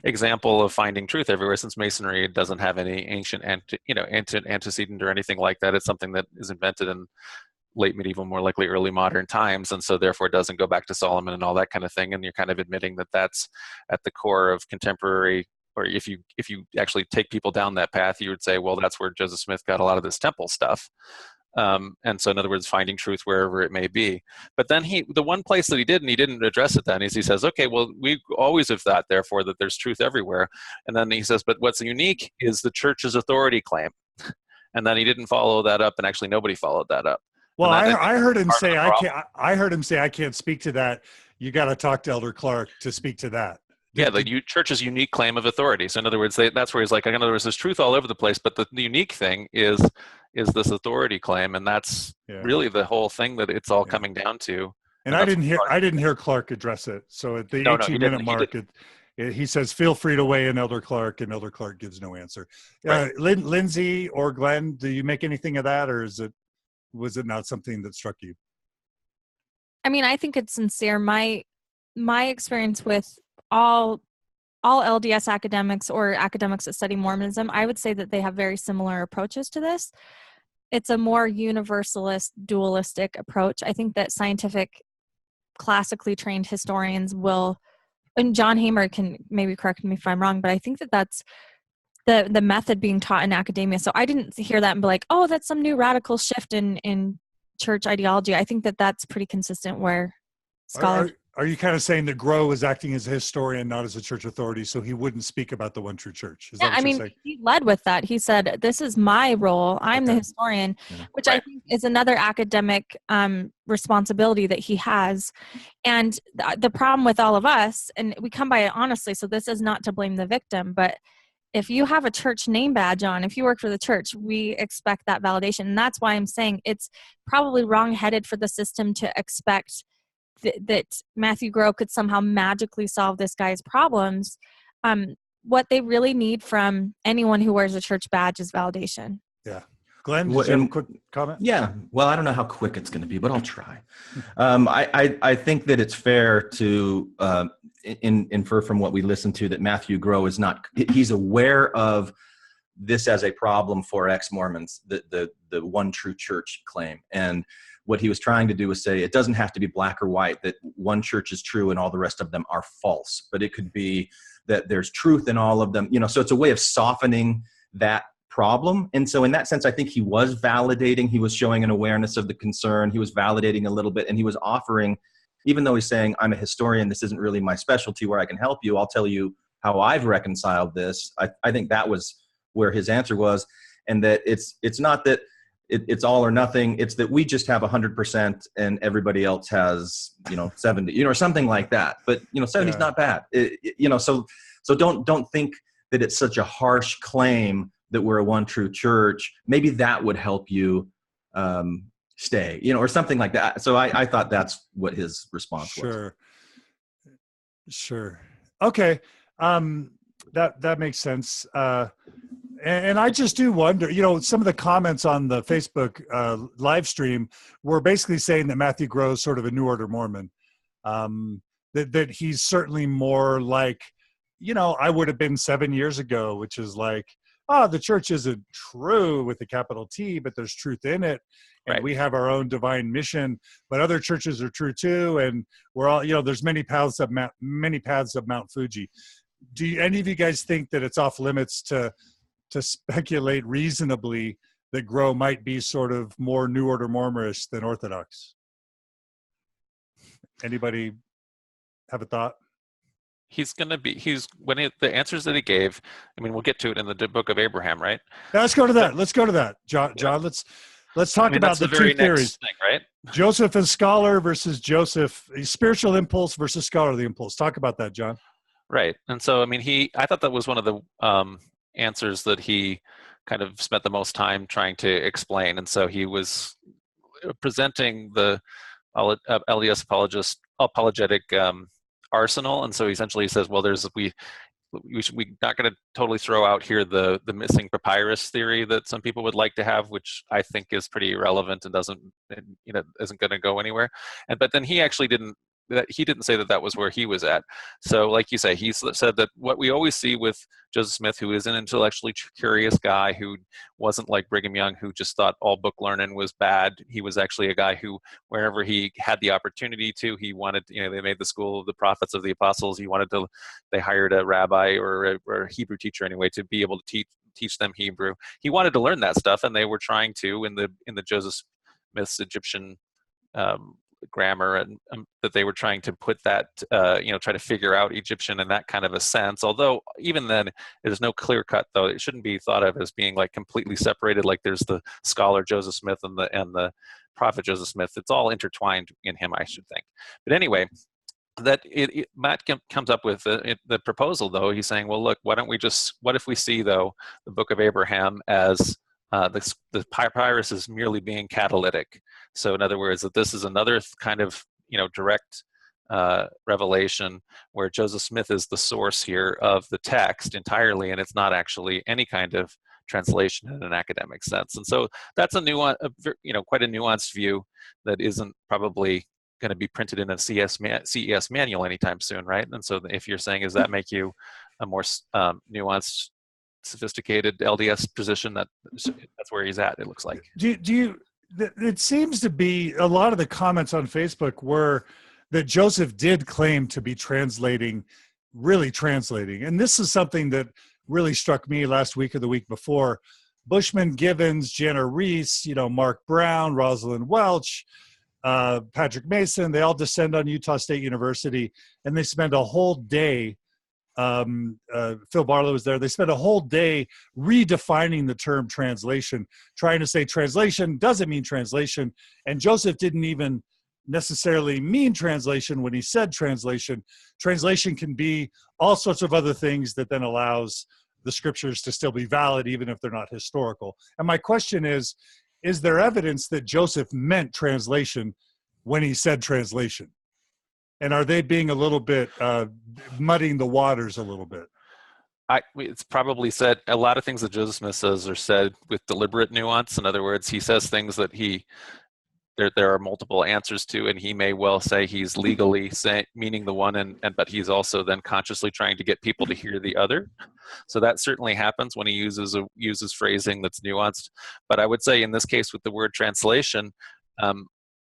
Speaker 5: example of finding truth everywhere, since Masonry doesn't have any ancient, antecedent or anything like that. It's something that is invented in late medieval, more likely early modern times, and so therefore it doesn't go back to Solomon and all that kind of thing. And you're kind of admitting that that's at the core of contemporary, or if you actually take people down that path, you would say, well, that's where Joseph Smith got a lot of this temple stuff. And so in other words, finding truth wherever it may be. But then the one place that he didn't address it then, is he says, okay, well, we always have thought, therefore, that there's truth everywhere. And then he says, but what's unique is the church's authority claim. And then he didn't follow that up, and actually nobody followed that up.
Speaker 1: Well, I heard him say, I heard him say, I can't speak to that. You got to talk to Elder Clarke to speak to that.
Speaker 5: Yeah, the church's unique claim of authority. So in other words, that's where he's like, in other words, there's truth all over the place, but the unique thing is is this authority claim, and that's really the whole thing that it's all coming down to.
Speaker 1: And I didn't hear Clarke address it. So at the 18-minute mark, he says, "Feel free to weigh in, Elder Clarke," and Elder Clarke gives no answer.
Speaker 5: Right.
Speaker 1: Lindsay or Glenn, do you make anything of that, or was it not something that struck you?
Speaker 4: I mean, I think it's sincere. My experience with all LDS academics or academics that study Mormonism, I would say that they have very similar approaches to this. It's a more universalist, dualistic approach. I think that scientific, classically trained historians will, and John Hamer can maybe correct me if I'm wrong, but I think that that's the method being taught in academia. So I didn't hear that and be like, oh, that's some new radical shift in church ideology. I think that that's pretty consistent where scholars...
Speaker 1: Are you kind of saying that Grow is acting as a historian, not as a church authority, so he wouldn't speak about the one true church? Is that what you're saying?
Speaker 4: He led with that. He said, this is my role. I'm the historian, which I think is another academic responsibility that he has. And the problem with all of us, and we come by it honestly, so this is not to blame the victim, but if you have a church name badge on, if you work for the church, we expect that validation. And that's why I'm saying it's probably wrong-headed for the system to expect that Matthew Grow could somehow magically solve this guy's problems. What they really need from anyone who wears a church badge is validation.
Speaker 1: Yeah. Glenn, did you have a quick comment?
Speaker 2: Yeah. Well, I don't know how quick it's going to be, but I'll try. I think that it's fair to infer from what we listened to that Matthew Grow he's aware of this as a problem for ex-Mormons, the one true church claim. And what he was trying to do was say, it doesn't have to be black or white, that one church is true and all the rest of them are false, but it could be that there's truth in all of them. So it's a way of softening that problem. And so in that sense, I think he was validating, he was showing an awareness of the concern, he was validating a little bit, and he was offering, even though he's saying, I'm a historian, this isn't really my specialty where I can help you, I'll tell you how I've reconciled this. I think that was where his answer was, and that it's not that it's all or nothing. It's that we just have 100% and everybody else has, 70, or something like that. But 70 is not bad. So don't think that it's such a harsh claim that we're a one true church. Maybe that would help you stay, or something like that. So I thought that's what his response was.
Speaker 1: Sure. Okay. That makes sense. And I just do wonder, some of the comments on the Facebook live stream were basically saying that Matthew Grow is sort of a New Order Mormon, that he's certainly more like, I would have been 7 years ago, which is like, the church isn't true with a capital T, but there's truth in it. And we have our own divine mission, but other churches are true too. And we're all, there's many paths of Mount Fuji. Do any of you guys think that it's off limits to speculate reasonably that Grow might be sort of more New Order Mormonish than Orthodox? Anybody have a thought?
Speaker 5: The answers that he gave, we'll get to it in the book of Abraham, right?
Speaker 1: Now, let's go to that. John, let's talk about the two theories,
Speaker 5: thing, right?
Speaker 1: Joseph as scholar versus Joseph, spiritual impulse versus scholarly impulse. Talk about that, John.
Speaker 5: Right. And so, I thought that was one of the answers that he kind of spent the most time trying to explain. And so he was presenting the LDS apologetic arsenal. And so essentially he says, well, we're not going to totally throw out here the missing papyrus theory that some people would like to have, which I think is pretty irrelevant and isn't going to go anywhere. But then he actually didn't say that was where he was at. So like you say, he said that what we always see with Joseph Smith, who is an intellectually curious guy who wasn't like Brigham Young, who just thought all book learning was bad. He was actually a guy who, wherever he had the opportunity to, he wanted, they made the school of the prophets of the apostles. They hired a rabbi or a Hebrew teacher anyway to be able to teach them Hebrew. He wanted to learn that stuff, and they were trying to in the Joseph Smith's Egyptian grammar, and that they were trying to put that, try to figure out Egyptian in that kind of a sense. Although even then, there's no clear cut, though. It shouldn't be thought of as being like completely separated, like there's the scholar Joseph Smith and the prophet Joseph Smith. It's all intertwined in him, I should think. But anyway, Matt comes up with the proposal, though. He's saying, well, look, what if we see, though, the book of Abraham as the papyrus is merely being catalytic. So in other words, that this is another kind of, direct revelation where Joseph Smith is the source here of the text entirely, and it's not actually any kind of translation in an academic sense. And so that's quite a nuanced view that isn't probably going to be printed in a CES manual anytime soon, right? And so if you're saying, does that make you a more nuanced, sophisticated LDS position, that's where he's at, it looks like.
Speaker 1: It seems to be a lot of the comments on Facebook were that Joseph did claim to be really translating. And this is something that really struck me last week or the week before. Bushman Givens, Jana Reese, Mark Brown, Rosalind Welch, Patrick Mason, they all descend on Utah State University, and they spend a whole day, Phil Barlow was there, they spent a whole day redefining the term translation, trying to say translation doesn't mean translation, and Joseph didn't even necessarily mean translation when he said translation. Translation can be all sorts of other things that then allows the scriptures to still be valid even if they're not historical. And my question is there evidence that Joseph meant translation when he said translation? And are they being a little bit muddying the waters a little bit?
Speaker 5: It's probably said, a lot of things that Joseph Smith says are said with deliberate nuance. In other words, he says things that there are multiple answers to, and he may well say he's legally meaning the one, but he's also then consciously trying to get people to hear the other. So that certainly happens when he uses phrasing that's nuanced. But I would say in this case with the word translation,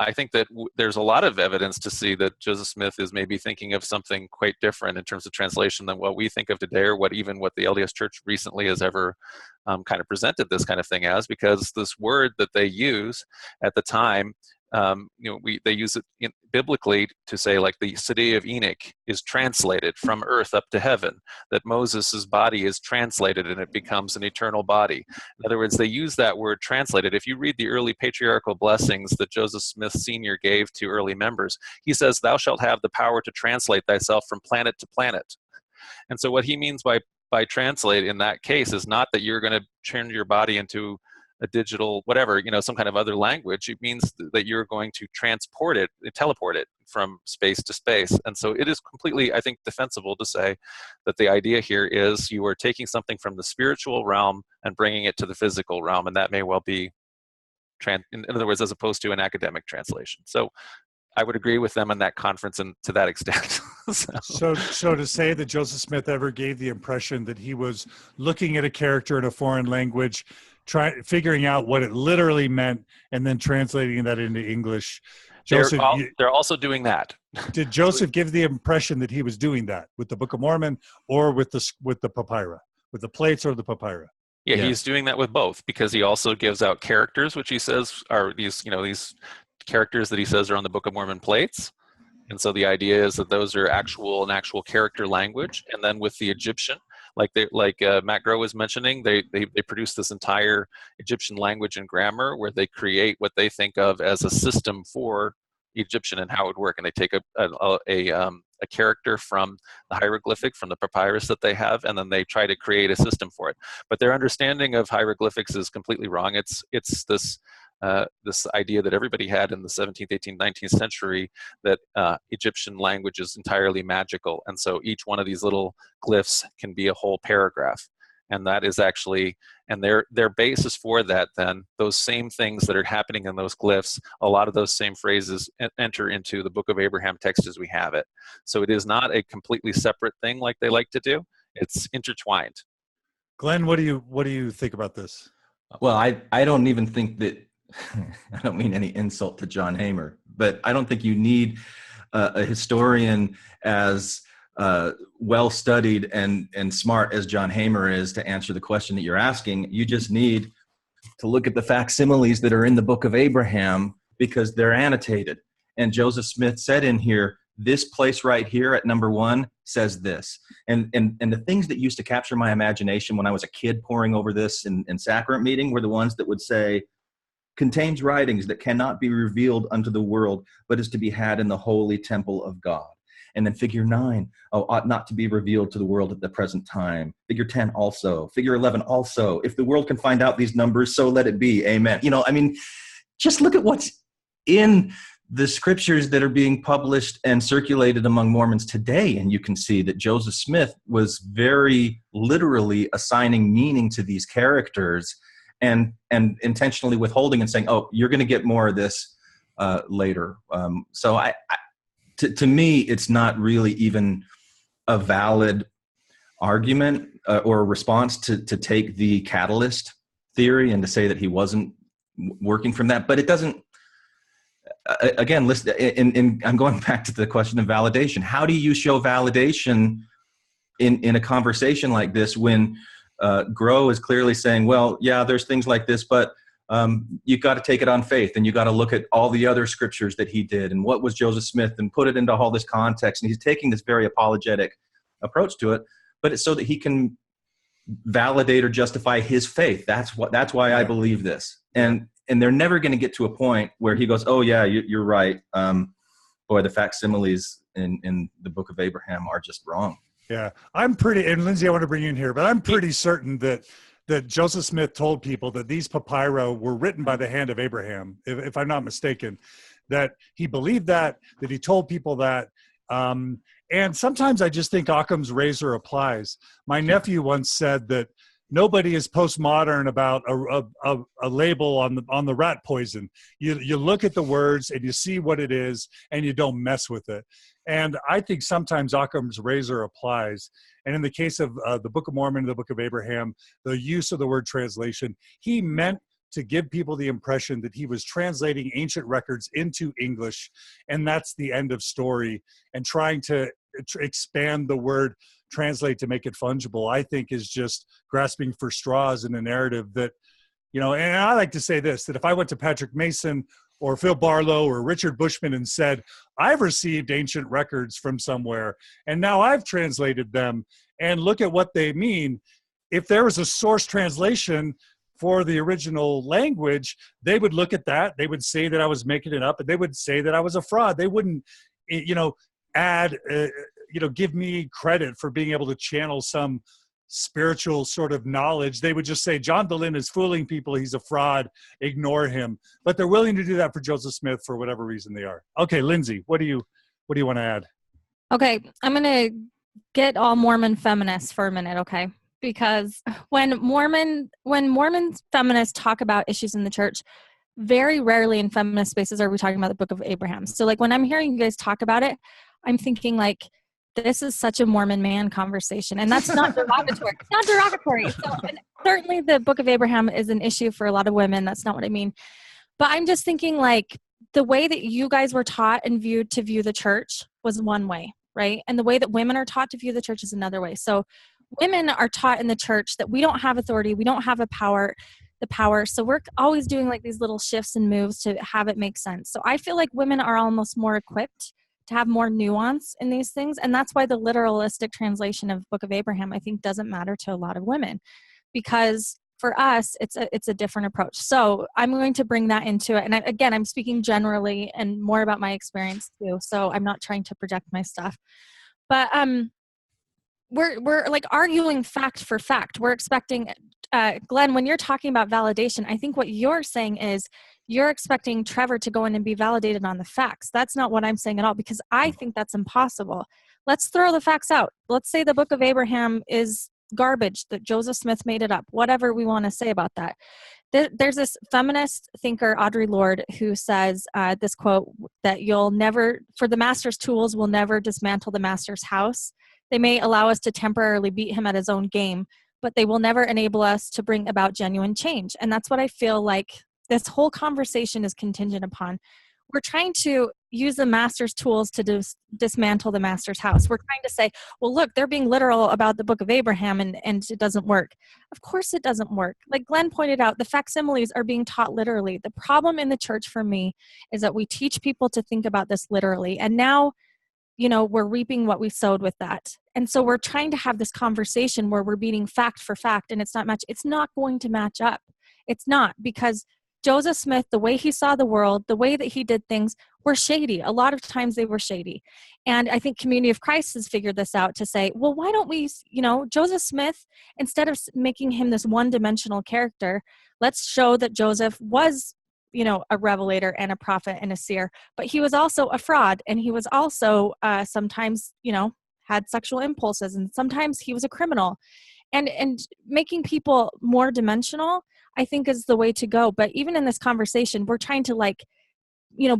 Speaker 5: I think that there's a lot of evidence to see that Joseph Smith is maybe thinking of something quite different in terms of translation than what we think of today, or what the LDS Church recently has ever kind of presented this kind of thing as, because this word that they use at the time, they use it biblically to say, like, the city of Enoch is translated from earth up to heaven, that Moses's body is translated and it becomes an eternal body. In other words, they use that word translated. If you read the early patriarchal blessings that Joseph Smith Sr. gave to early members, he says, "Thou shalt have the power to translate thyself from planet to planet." And so what he means by translate in that case is not that you're going to turn your body into a digital, whatever, some kind of other language. It means that you're going to teleport it from space to space. And so it is completely, I think, defensible to say that the idea here is you are taking something from the spiritual realm and bringing it to the physical realm. And that may well be, in other words, as opposed to an academic translation. So I would agree with them in that conference and to that extent.
Speaker 1: So to say that Joseph Smith ever gave the impression that he was looking at a character in a foreign language, figuring out what it literally meant, and then translating that into English. Joseph,
Speaker 5: they're also doing that.
Speaker 1: Did Joseph give the impression that he was doing that with the Book of Mormon or with the papyri, with the plates or the papyri?
Speaker 5: Yeah, he's doing that with both, because he also gives out characters, which he says are these characters that he says are on the Book of Mormon plates. And so the idea is that those are an actual character language. And then with the Egyptian, like Matt Groh was mentioning, they produce this entire Egyptian language and grammar where they create what they think of as a system for Egyptian and how it would work. And they take a character from the hieroglyphic, from the papyrus that they have, and then they try to create a system for it. But their understanding of hieroglyphics is completely wrong. It's this idea that everybody had in the 17th, 18th, 19th century, that Egyptian language is entirely magical. And so each one of these little glyphs can be a whole paragraph. And that is actually, and their basis for that, then, those same things that are happening in those glyphs, a lot of those same phrases enter into the Book of Abraham text as we have it. So it is not a completely separate thing like they like to do. It's intertwined.
Speaker 1: Glenn, what do you think about this?
Speaker 2: Well, I don't even think that, I don't mean any insult to John Hamer, but I don't think you need a historian as well-studied and smart as John Hamer is to answer the question that you're asking. You just need to look at the facsimiles that are in the Book of Abraham, because they're annotated. And Joseph Smith said in here, this place right here at number 1 says this. And the things that used to capture my imagination when I was a kid poring over this in sacrament meeting were the ones that would say, contains writings that cannot be revealed unto the world, but is to be had in the holy temple of God. And then figure 9, ought not to be revealed to the world at the present time. Figure 10 also. Figure 11 also. If the world can find out these numbers, so let it be. Amen. Just look at what's in the scriptures that are being published and circulated among Mormons today, and you can see that Joseph Smith was very literally assigning meaning to these characters and intentionally withholding and saying, oh, you're going to get more of this later. So to me, it's not really even a valid argument or a response to take the catalyst theory and to say that he wasn't working from that. But it doesn't, again, listen, I'm going back to the question of validation. How do you show validation in a conversation like this when Grow is clearly saying, well, yeah, there's things like this, but you've got to take it on faith, and you got to look at all the other scriptures that he did and what was Joseph Smith and put it into all this context. And he's taking this very apologetic approach to it, but it's so that he can validate or justify his faith. That's why I believe this. And they're never going to get to a point where he goes, oh yeah, you're right. Boy, the facsimiles in the Book of Abraham are just wrong.
Speaker 1: Yeah, and Lindsay, I want to bring you in here, but I'm pretty certain that Joseph Smith told people that these papyri were written by the hand of Abraham, if I'm not mistaken, that he believed that he told people that. And sometimes I just think Occam's razor applies. My nephew once said that nobody is postmodern about a label on the rat poison. You look at the words and you see what it is and you don't mess with it. And I think sometimes Occam's razor applies. And in the case of the Book of Mormon and the Book of Abraham, the use of the word translation, he meant to give people the impression that he was translating ancient records into English, and that's the end of story. And trying to expand the word translate to make it fungible, I think, is just grasping for straws in a narrative that, and I like to say this, that if I went to Patrick Mason or Phil Barlow or Richard Bushman and said, I've received ancient records from somewhere and now I've translated them and look at what they mean. If there was a source translation for the original language, they would look at that. They would say that I was making it up, and they would say that I was a fraud. They wouldn't, add, give me credit for being able to channel some spiritual sort of knowledge. They would just say, John Dehlin is fooling people. He's a fraud. Ignore him. But they're willing to do that for Joseph Smith for whatever reason they are. Okay, Lindsay, what do you want to add?
Speaker 4: Okay, I'm going to get all Mormon feminists for a minute, okay? Because when Mormon feminists talk about issues in the church, very rarely in feminist spaces are we talking about the Book of Abraham. So like when I'm hearing you guys talk about it, I'm thinking like, this is such a Mormon man conversation. And that's not derogatory. It's not derogatory. So, and certainly the Book of Abraham is an issue for a lot of women. That's not what I mean. But I'm just thinking like the way that you guys were taught and viewed to view the church was one way, right? And the way that women are taught to view the church is another way. So women are taught in the church that we don't have authority. We don't have the power. So we're always doing like these little shifts and moves to have it make sense. So I feel like women are almost more equipped to have more nuance in these things. And that's why the literalistic translation of Book of Abraham, I think, doesn't matter to a lot of women, because for us, it's a different approach. So I'm going to bring that into it. And I'm speaking generally and more about my experience too. So I'm not trying to project my stuff, but we're like arguing fact for fact. We're expecting, Glenn, when you're talking about validation, I think what you're saying is you're expecting Trevor to go in and be validated on the facts. That's not what I'm saying at all, because I think that's impossible. Let's throw the facts out. Let's say the Book of Abraham is garbage, that Joseph Smith made it up, whatever we want to say about that. There's this feminist thinker, Audre Lorde, who says this quote, that you'll never, for the master's tools, will never dismantle the master's house. They may allow us to temporarily beat him at his own game, but they will never enable us to bring about genuine change. And that's what I feel like this whole conversation is contingent upon. We're trying to use the master's tools to dismantle the master's house. We're trying to say, well, look, they're being literal about the Book of Abraham and it doesn't work. Of course it doesn't work. Like Glenn pointed out, the facsimiles are being taught literally. The problem in the church for me is that we teach people to think about this literally. And now, we're reaping what we sowed with that. And so we're trying to have this conversation where we're beating fact for fact, and it's not going to match up. It's not, because Joseph Smith, the way he saw the world, the way that he did things were shady. A lot of times they were shady. And I think Community of Christ has figured this out to say, well, why don't we, Joseph Smith, instead of making him this one-dimensional character, let's show that Joseph was, a revelator and a prophet and a seer, but he was also a fraud. And he was also sometimes, had sexual impulses, and sometimes he was a criminal. And making people more dimensional, I think, is the way to go. But even in this conversation, we're trying to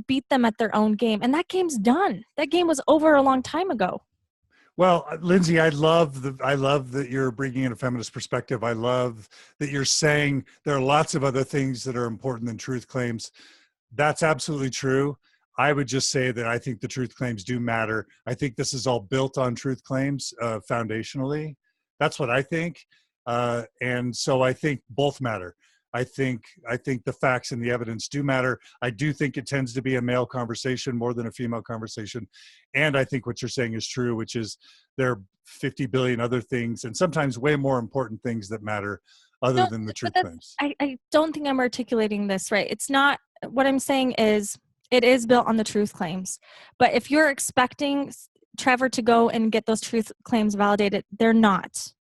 Speaker 4: beat them at their own game. And that game's done. That game was over a long time ago.
Speaker 1: Well, Lindsay, I love that you're bringing in a feminist perspective. I love that you're saying there are lots of other things that are important than truth claims. That's absolutely true. I would just say that I think the truth claims do matter. I think this is all built on truth claims foundationally. That's what I think. And so I think both matter. I think the facts and the evidence do matter. I do think it tends to be a male conversation more than a female conversation. And I think what you're saying is true, which is there are 50 billion other things, and sometimes way more important things that matter other than the truth claims.
Speaker 4: I don't think I'm articulating this right. It's not, what I'm saying is it is built on the truth claims. But if you're expecting Trevor to go and get those truth claims validated, they're not.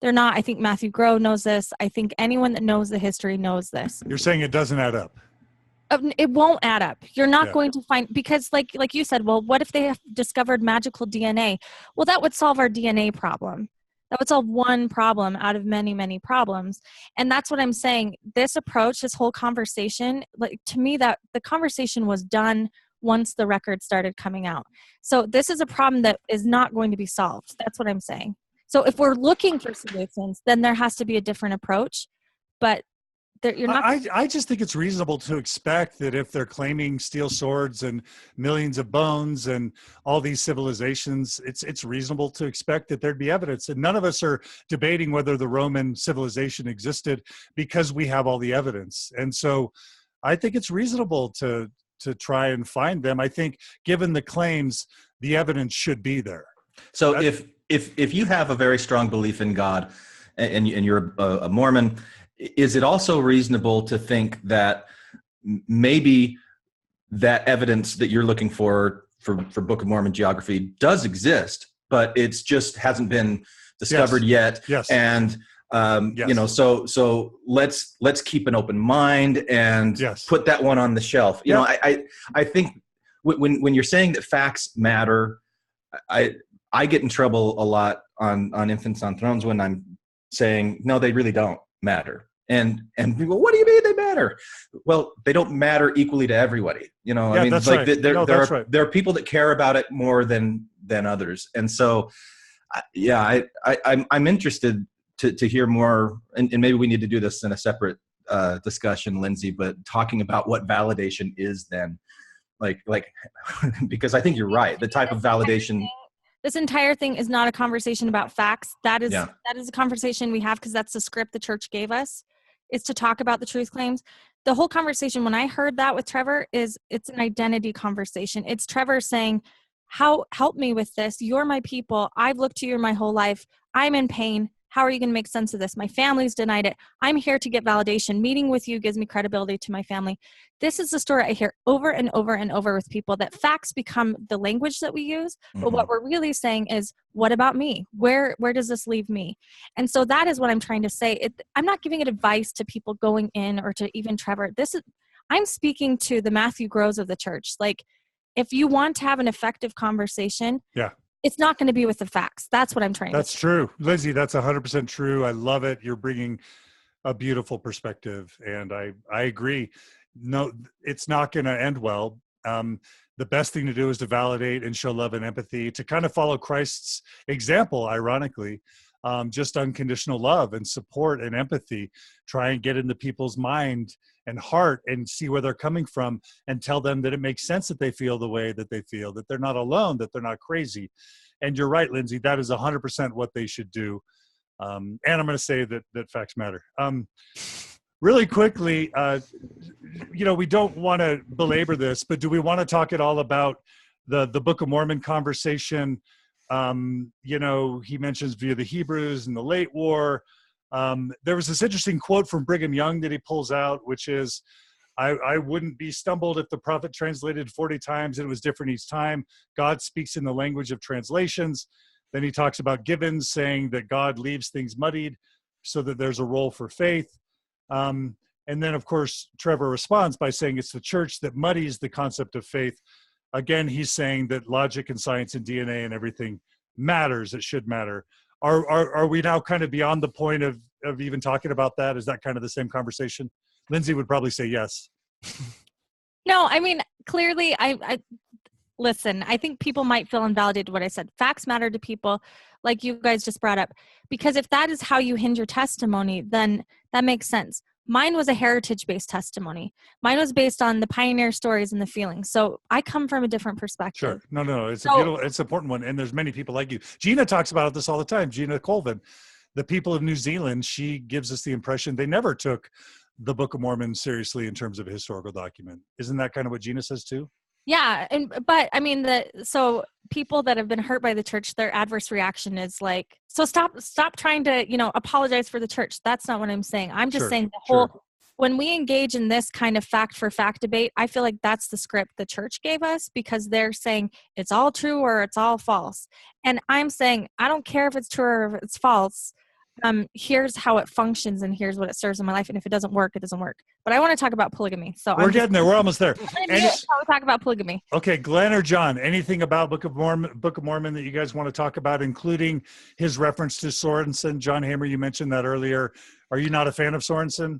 Speaker 4: They're not. I think Matthew Groh knows this. I think anyone that knows the history knows this.
Speaker 1: You're saying it doesn't add up.
Speaker 4: It won't add up. You're not going to find, because like you said, well, what if they have discovered magical DNA? Well, that would solve our DNA problem. That would solve one problem out of many, many problems. And that's what I'm saying. This approach, this whole conversation, to me, that the conversation was done once the record started coming out. So this is a problem that is not going to be solved. That's what I'm saying. So if we're looking for solutions, then there has to be a different approach. But you're not.
Speaker 1: I just think it's reasonable to expect that if they're claiming steel swords and millions of bones and all these civilizations, it's reasonable to expect that there'd be evidence. And none of us are debating whether the Roman civilization existed because we have all the evidence. And so I think it's reasonable to try and find them. I think given the claims, the evidence should be there.
Speaker 2: So if you have a very strong belief in God and you're a Mormon, is it also reasonable to think that maybe that evidence that you're looking for Book of Mormon geography does exist, but it's just hasn't been discovered yet?
Speaker 1: Yes.
Speaker 2: And so let's keep an open mind and put that one on the shelf. You know, I think when you're saying that facts matter, I get in trouble a lot on Infants on Thrones when I'm saying, no, they really don't matter. And people, what do you mean they matter? Well, they don't matter equally to everybody. You know, I mean,
Speaker 1: that's
Speaker 2: like
Speaker 1: right.
Speaker 2: there are people that care about it more than others. And so, I'm interested to hear more, and maybe we need to do this in a separate discussion, Lindsay, but talking about what validation is then, like, because I think you're right. The type of validation.
Speaker 4: This entire thing is not a conversation about facts. That is a conversation we have because that's the script the church gave us, is to talk about the truth claims. The whole conversation, when I heard that with Trevor, it's an identity conversation. It's Trevor saying, help me with this. You're my people. I've looked to you my whole life. I'm in pain. How are you going to make sense of this? My family's denied it. I'm here to get validation. Meeting with you gives me credibility to my family. This is the story I hear over and over and over with people, that facts become the language that we use. But what we're really saying is, what about me? Where does this leave me? And so that is what I'm trying to say. I'm not giving it advice to people going in or to even Trevor. I'm speaking to the Matthew Grohs of the church. Like, if you want to have an effective conversation, it's not going to be with the facts. That's what I'm trying to say.
Speaker 1: That's true. Lindsay, that's 100% true. I love it. You're bringing a beautiful perspective, and I agree. No, it's not going to end well. The best thing to do is to validate and show love and empathy, to kind of follow Christ's example, ironically, just unconditional love and support and empathy. Try and get into people's mind and heart and see where they're coming from, and tell them that it makes sense that they feel the way that they feel, that they're not alone, that they're not crazy. And you're right, Lindsay, that is 100% what they should do. And I'm going to say that facts matter. Really quickly, we don't want to belabor this, but do we want to talk at all about the Book of Mormon conversation? He mentions via the Hebrews and the late war. There was this interesting quote from Brigham Young that he pulls out, which is, I wouldn't be stumbled if the prophet translated 40 times and it was different each time. God speaks in the language of translations. Then he talks about Gibbons saying that God leaves things muddied so that there's a role for faith. And then, of course, Trevor responds by saying it's the church that muddies the concept of faith. Again, he's saying that logic and science and DNA and everything matters. It should matter. Are we now kind of beyond the point of even talking about that? Is that kind of the same conversation? Lindsay would probably say yes.
Speaker 4: No, I mean, clearly, I listen, I think people might feel invalidated what I said. Facts matter to people, like you guys just brought up, because if that is how you hinge your testimony, then that makes sense. Mine was a heritage-based testimony. Mine was based on the pioneer stories and the feelings. So I come from a different perspective.
Speaker 1: Sure. No. It's a beautiful, it's an important one. And there's many people like you. Gina talks about this all the time. Gina Colvin, the people of New Zealand, she gives us the impression they never took the Book of Mormon seriously in terms of a historical document. Isn't that kind of what Gina says too?
Speaker 4: Yeah, but I mean, so people that have been hurt by the church, their adverse reaction is like, so stop trying to, apologize for the church. That's not what I'm saying. I'm just saying when we engage in this kind of fact for fact debate, I feel like that's the script the church gave us, because they're saying it's all true or it's all false. And I'm saying, I don't care if it's true or if it's false. Here's how it functions and here's what it serves in my life. And if it doesn't work, it doesn't work. But I want to talk about polygamy. So
Speaker 1: we're getting there. We're almost there.
Speaker 4: We'll talk about polygamy.
Speaker 1: Okay, Glenn or John, anything about Book of Mormon that you guys want to talk about, including his reference to Sorensen? John Hamer, you mentioned that earlier. Are you not a fan of Sorensen?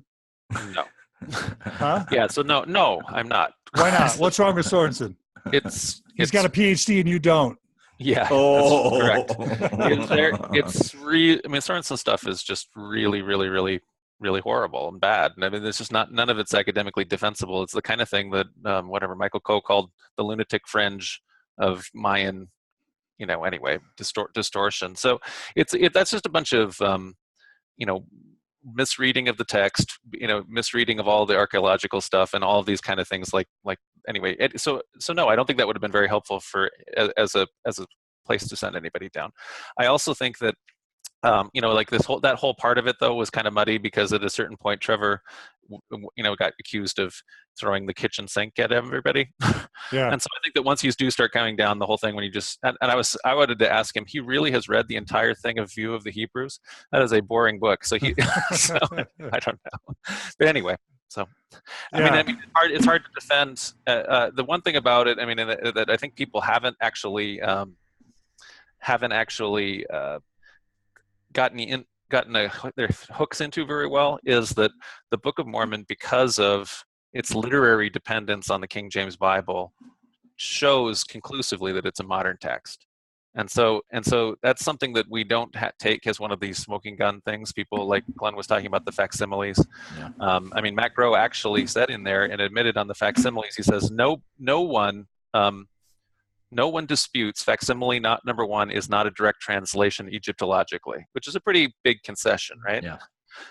Speaker 5: No.
Speaker 1: Huh?
Speaker 5: Yeah. So no, I'm not.
Speaker 1: Why not? What's wrong with Sorensen? He's got a PhD and you don't.
Speaker 5: Yeah,
Speaker 2: Oh,
Speaker 5: that's correct. Sorensen stuff is just really, really, really, really horrible and bad. And I mean, it's just none of it's academically defensible. It's the kind of thing that Michael Coe called the lunatic fringe of Mayan, distortion. So that's just a bunch of misreading of the text, misreading of all the archaeological stuff and all of these kind of things. Anyway, so no, I don't think that would have been very helpful as a place to send anybody down. I also think that that whole part of it though was kind of muddy, because at a certain point Trevor got accused of throwing the kitchen sink at everybody.
Speaker 1: Yeah.
Speaker 5: And so I think that once you do start coming down the whole thing, when you just and I wanted to ask him, he really has read the entire thing of View of the Hebrews. That is a boring book. So so I don't know. But anyway, so I mean it's hard to defend. The one thing about it, that I think people haven't actually gotten their hooks into very well, is that the Book of Mormon, because of its literary dependence on the King James Bible, shows conclusively that it's a modern text. And so that's something that we don't take as one of these smoking gun things. People like Glenn was talking about the facsimiles. Yeah. Matt Groh actually said in there and admitted on the facsimiles, he says, no one disputes facsimile number one is not a direct translation Egyptologically, which is a pretty big concession, right?
Speaker 2: Yeah.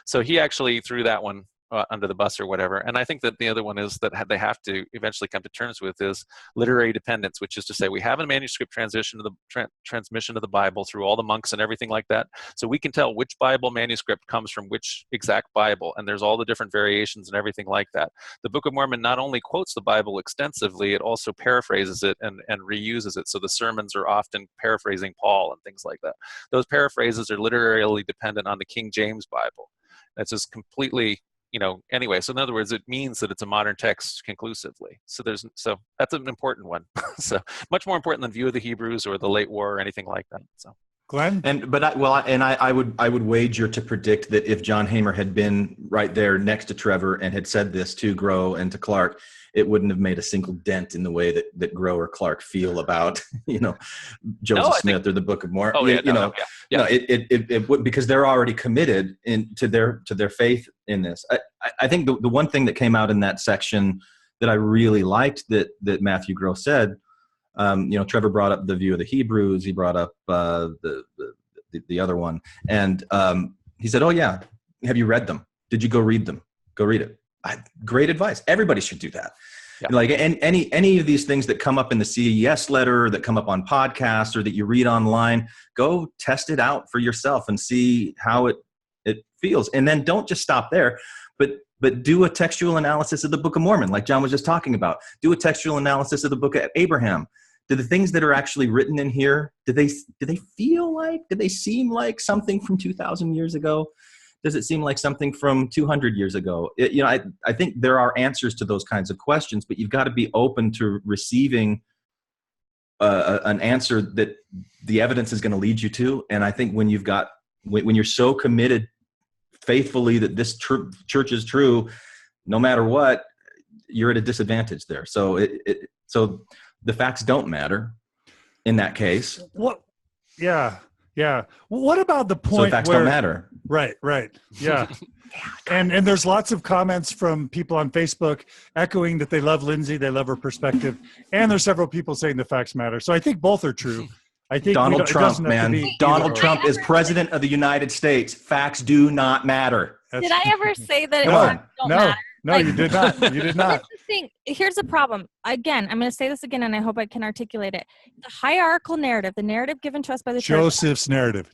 Speaker 5: So he actually threw that one under the bus or whatever. And I think that the other one is that they have to eventually come to terms with is literary dependence, which is to say we have a manuscript transmission of the transmission of the Bible through all the monks and everything like that. So we can tell which Bible manuscript comes from which exact Bible. And there's all the different variations and everything like that. The Book of Mormon not only quotes the Bible extensively, it also paraphrases it and reuses it. So the sermons are often paraphrasing Paul and things like that. Those paraphrases are literarily dependent on the King James Bible. That's just completely, anyway. So in other words, it means that it's a modern text conclusively. So that's an important one. So much more important than View of the Hebrews or the Late War or anything like that. So
Speaker 1: Glenn?
Speaker 2: I would wager to predict that if John Hamer had been right there next to Trevor and had said this to Groh and to Clarke, it wouldn't have made a single dent in the way that Groh or Clarke feel about, Joseph Smith or the Book of Mormon.
Speaker 5: Oh, yeah,
Speaker 2: it would, because they're already committed to their faith in this. I think the one thing that came out in that section that I really liked that Matthew Groh said, Trevor brought up the View of the Hebrews. He brought up the other one, and he said, "Oh yeah, have you read them? Did you go read them? Go read it." Great advice. Everybody should do that. Yeah. Like any of these things that come up in the CES letter, that come up on podcasts, or that you read online, go test it out for yourself and see how it it feels. And then don't just stop there, but do a textual analysis of the Book of Mormon, like John was just talking about. Do a textual analysis of the Book of Abraham. Do the things that are actually written in here, do they seem like something from 2,000 years ago? Does it seem like something from 200 years ago? I think there are answers to those kinds of questions, but you've got to be open to receiving an answer that the evidence is going to lead you to. And I think when you're so committed faithfully that this church is true, no matter what, you're at a disadvantage there. So so the facts don't matter in that case.
Speaker 1: What? Yeah. Yeah. What about the point
Speaker 2: so facts
Speaker 1: where,
Speaker 2: don't matter?
Speaker 1: Right. Yeah. And there's lots of comments from people on Facebook echoing that they love Lindsay, they love her perspective, and there's several people saying the facts matter. So I think both are true. I think
Speaker 2: Donald Trump, man. Donald Trump is president of the United States. Facts do not matter.
Speaker 4: Did I ever say that
Speaker 1: facts
Speaker 4: don't matter?
Speaker 1: No, you did not. You did not.
Speaker 4: Here's the thing. Here's the problem. Again, I'm going to say this again, and I hope I can articulate it. The hierarchical narrative, the narrative given to us by the church.
Speaker 1: Joseph's narrative,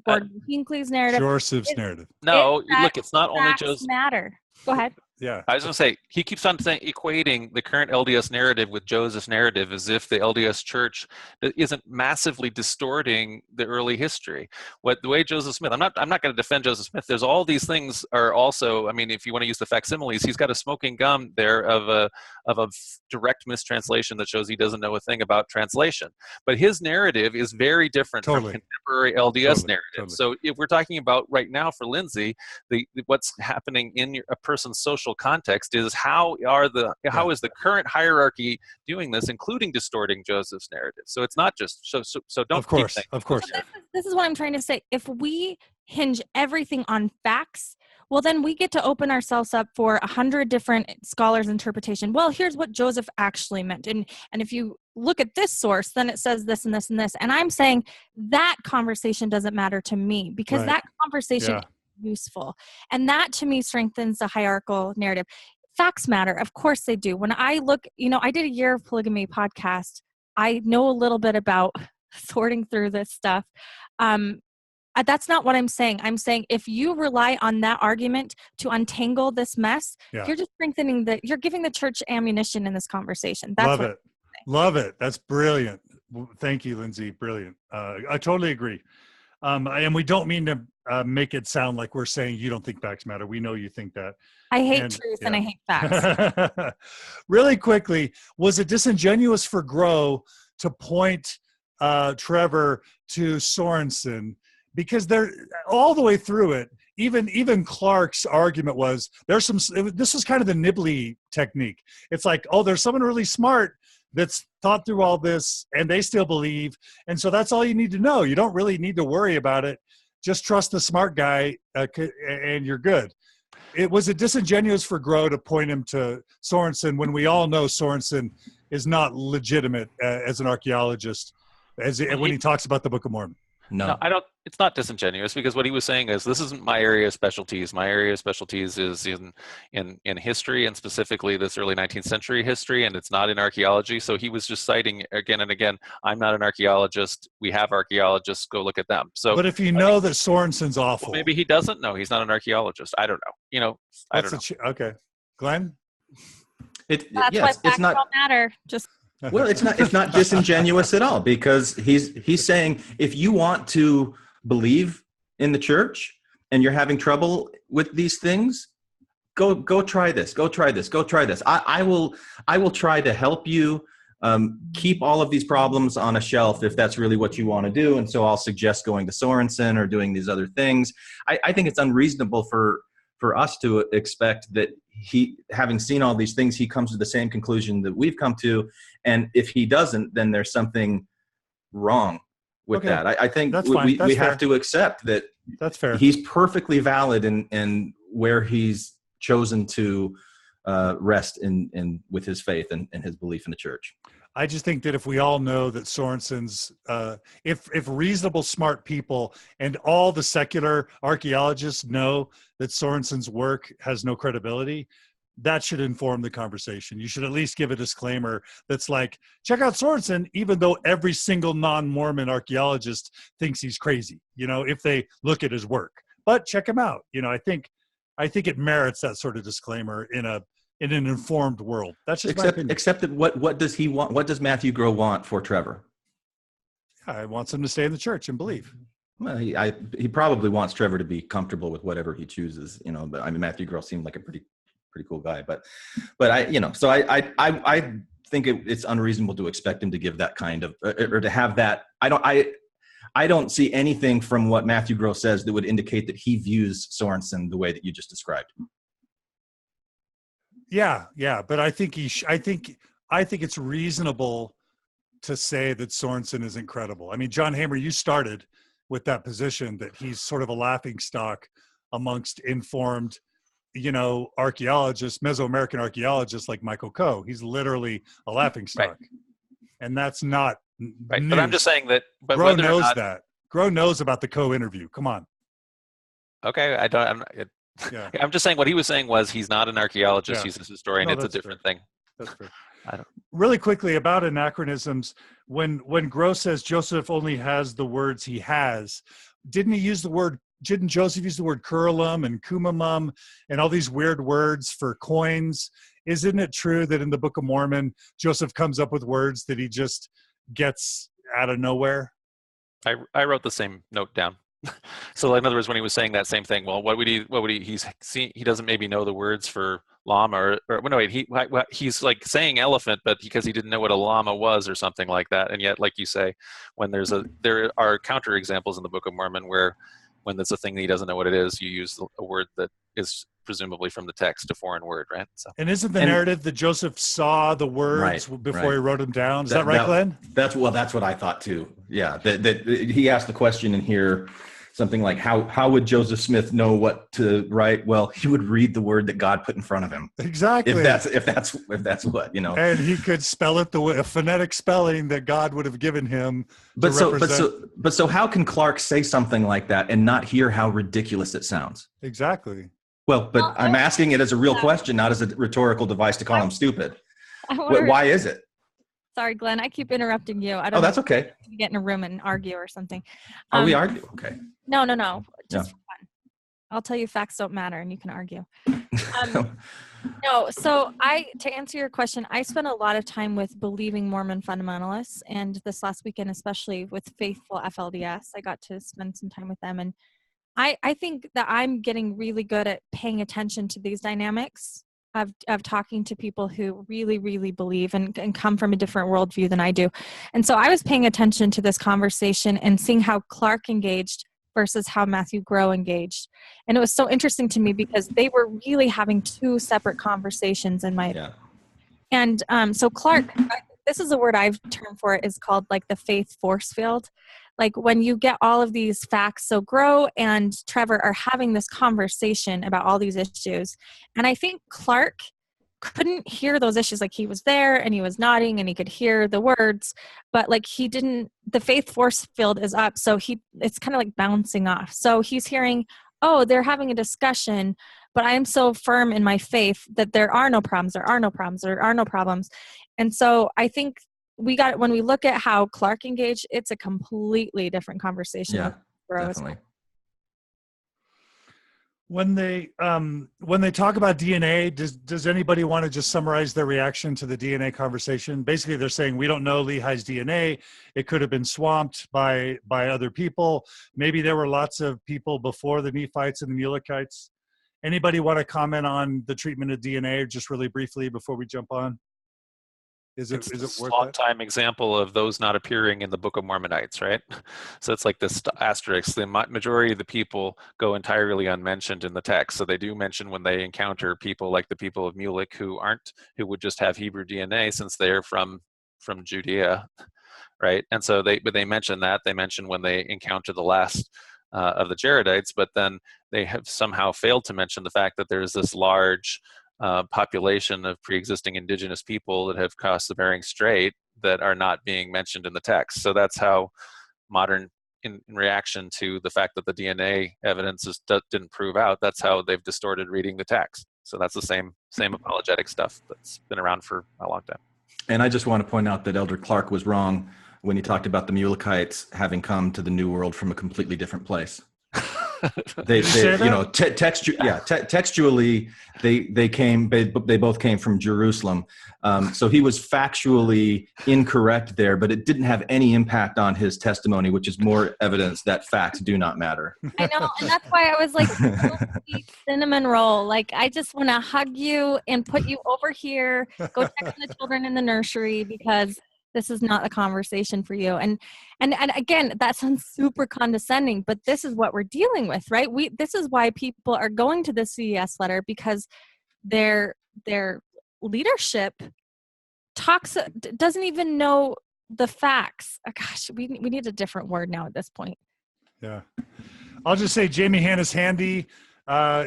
Speaker 1: Gordon Hinckley's narrative. Joseph's narrative.
Speaker 5: No, look, it's not only Joseph.
Speaker 4: Matter. Go ahead.
Speaker 1: Yeah.
Speaker 5: I was going to say, he keeps on equating the current LDS narrative with Joseph's narrative as if the LDS Church isn't massively distorting the early history. The way Joseph Smith, I'm not going to defend Joseph Smith. There's all these things are also, I mean, if you want to use the facsimiles, he's got a smoking gun there of a direct mistranslation that shows he doesn't know a thing about translation. But his narrative is very different from contemporary LDS narrative. So if we're talking about right now for Lindsay, what's happening in a person's social context is how is the current hierarchy doing this, including distorting Joseph's narrative. So it's not just so don't keep saying.
Speaker 1: Of course.
Speaker 4: So this is what I'm trying to say. If we hinge everything on facts, well, then we get to open ourselves up for 100 different scholars' interpretation. Well, here's what Joseph actually meant. And if you look at this source, then it says this and this and this. And I'm saying that conversation doesn't matter to me because that conversation is useful. And that to me strengthens the hierarchical narrative. Facts matter. Of course they do. When I look, I did a year of polygamy podcast. I know a little bit about sorting through this stuff. That's not what I'm saying. I'm saying if you rely on that argument to untangle this mess, you're just you're giving the church ammunition in this conversation. That's
Speaker 1: Love it. That's brilliant. Thank you, Lindsay. Brilliant. I totally agree. And we don't mean to make it sound like we're saying you don't think facts matter. We know you think that.
Speaker 4: I hate truth and I hate facts.
Speaker 1: Really quickly, was it disingenuous for Grow to point Trevor to Sorensen? Because they're all the way through it. Even Clarke's argument was this was kind of the nibbly technique. It's like, oh, there's someone really smart that's thought through all this and they still believe. And so that's all you need to know. You don't really need to worry about it. Just trust the smart guy and you're good. Was it disingenuous for Grow to point him to Sorensen when we all know Sorensen is not legitimate as an archaeologist when he talks about the Book of Mormon?
Speaker 5: No, I don't. It's not disingenuous because what he was saying is this isn't my area of specialties. My area of specialties is in history and specifically this early 19th century history, and it's not in archaeology. So he was just citing again and again, I'm not an archaeologist. We have archaeologists. Go look at them. So,
Speaker 1: but if you know that Sorensen's awful,
Speaker 5: maybe he doesn't know. He's not an archaeologist. I don't know. I don't know.
Speaker 1: Okay, Glenn.
Speaker 4: That's why facts don't matter.
Speaker 2: Well, it's not disingenuous at all because he's saying if you want to believe in the church and you're having trouble with these things, go try this. Go try this. Go try this. I will try to help you keep all of these problems on a shelf if that's really what you want to do. And so I'll suggest going to Sorensen or doing these other things. I think it's unreasonable for us to expect that he, having seen all these things, he comes to the same conclusion that we've come to. And if he doesn't, then there's something wrong with that. I think we have to accept that
Speaker 1: that's fair.
Speaker 2: He's perfectly valid in where he's chosen to rest in with his faith and his belief in the church.
Speaker 1: I just think that if we all know that Sorensen's, if reasonable, smart people and all the secular archaeologists know that Sorensen's work has no credibility, that should inform the conversation. You should at least give a disclaimer that's like, check out Sorensen, even though every single non-Mormon archaeologist thinks he's crazy, if they look at his work. But check him out. I think it merits that sort of disclaimer in an informed world. That's just my opinion.
Speaker 2: Except that what does he want? What does Matthew Grow want for Trevor?
Speaker 1: I want him to stay in the church and believe.
Speaker 2: Well, he probably wants Trevor to be comfortable with whatever he chooses, But I mean, Matthew Grow seemed like a pretty cool guy, but so I think it's unreasonable to expect him to give that kind of, or to have that. I don't see anything from what Matthew Grow says that would indicate that he views Sorensen the way that you just described.
Speaker 1: Yeah, but I think I think it's reasonable to say that Sorensen is incredible. I mean, John Hamer, you started with that position that he's sort of a laughingstock amongst informed, archaeologists, Mesoamerican archaeologists like Michael Coe. He's literally a laughingstock, right. And that's not
Speaker 5: right.
Speaker 1: news.
Speaker 5: But I'm just saying that. But
Speaker 1: Grow knows that. Grow knows about the Coe interview. Come on.
Speaker 5: Okay, I'm just saying what he was saying was he's not an archaeologist. Yeah. He's a historian. No, it's a different thing.
Speaker 1: That's true. Really quickly about anachronisms. When Grow says Joseph only has the words he has, didn't Joseph use the word curulum and kumamum and all these weird words for coins? Isn't it true that in the Book of Mormon, Joseph comes up with words that he just gets out of nowhere?
Speaker 5: I wrote the same note down. So in other words, when he was saying that same thing, well, he doesn't maybe know the words for llama he's like saying elephant, but because he didn't know what a llama was or something like that. And yet, like you say, when there are counter examples in the Book of Mormon where when there's a thing that he doesn't know what it is, you use a word that is presumably from the text, a foreign word, right? So.
Speaker 1: And isn't the narrative that Joseph saw the words before he wrote them down? Is that right, Glenn?
Speaker 2: That's what I thought too. Yeah, that he asked the question in here, something like, how would Joseph Smith know what to write? Well, he would read the word that God put in front of him.
Speaker 1: Exactly.
Speaker 2: If that's what,
Speaker 1: And he could spell it a phonetic spelling that God would have given him.
Speaker 2: But so how can Clarke say something like that and not hear how ridiculous it sounds?
Speaker 1: Exactly.
Speaker 2: Well, but I'm asking it as a real question, not as a rhetorical device to call him stupid. Why is it?
Speaker 4: Sorry, Glenn, I keep interrupting you. I don't
Speaker 2: know. That's okay.
Speaker 4: Get in a room and argue or something.
Speaker 2: We argue? Okay.
Speaker 4: No. Just for fun. I'll tell you facts don't matter and you can argue. No, so to answer your question, I spent a lot of time with believing Mormon fundamentalists, and this last weekend, especially with faithful FLDS, I got to spend some time with them. And I think that I'm getting really good at paying attention to these dynamics of talking to people who really, really believe and come from a different worldview than I do. And so I was paying attention to this conversation and seeing how Clarke engaged versus how Matthew Grow engaged. And it was so interesting to me because they were really having two separate conversations in my opinion. And so Clarke, this is a word I've termed for it, is called like the faith force field. Like when you get all of these facts, so Grow and Trevor are having this conversation about all these issues. And I think Clarke couldn't hear those issues. Like he was there and he was nodding and he could hear the words, but like the faith force field is up. So it's kind of like bouncing off. So he's hearing, oh, they're having a discussion, but I am so firm in my faith that there are no problems. And so I think when we look at how Clarke engaged, it's a completely different conversation.
Speaker 2: Yeah, definitely.
Speaker 1: When they talk about DNA, does anybody want to just summarize their reaction to the DNA conversation? Basically, they're saying we don't know Lehi's DNA. It could have been swamped by other people. Maybe there were lots of people before the Nephites and the Mulekites. Anybody want to comment on the treatment of DNA, just really briefly before we jump on? Is it worth
Speaker 5: long
Speaker 1: it?
Speaker 5: time example of those not appearing in the Book of Mormonites, right? So it's like this asterisk. The majority of the people go entirely unmentioned in the text. So they do mention when they encounter people like the people of Mulek who would just have Hebrew DNA since they're from Judea, right? And so they mention that. They mention when they encounter the last of the Jaredites, but then they have somehow failed to mention the fact that there's this large population of pre-existing indigenous people that have crossed the Bering Strait that are not being mentioned in the text. So that's how modern, in reaction to the fact that the DNA evidence didn't prove out, that's how they've distorted reading the text. So that's the same same apologetic stuff that's been around for a long time.
Speaker 2: And I just want to point out that Elder Clarke was wrong when he talked about the Mulekites having come to the New World from a completely different place. Textually, they both came from Jerusalem. So he was factually incorrect there, but it didn't have any impact on his testimony, which is more evidence that facts do not matter.
Speaker 4: I know, and that's why I was like, cinnamon roll. Like, I just want to hug you and put you over here. Go check on the children in the nursery, because this is not a conversation for you. And again, that sounds super condescending, but this is what we're dealing with, right? This is why people are going to the CES letter, because their leadership doesn't even know the facts. Oh, gosh, we need a different word now at this point.
Speaker 1: Yeah. I'll just say Jamie Hansen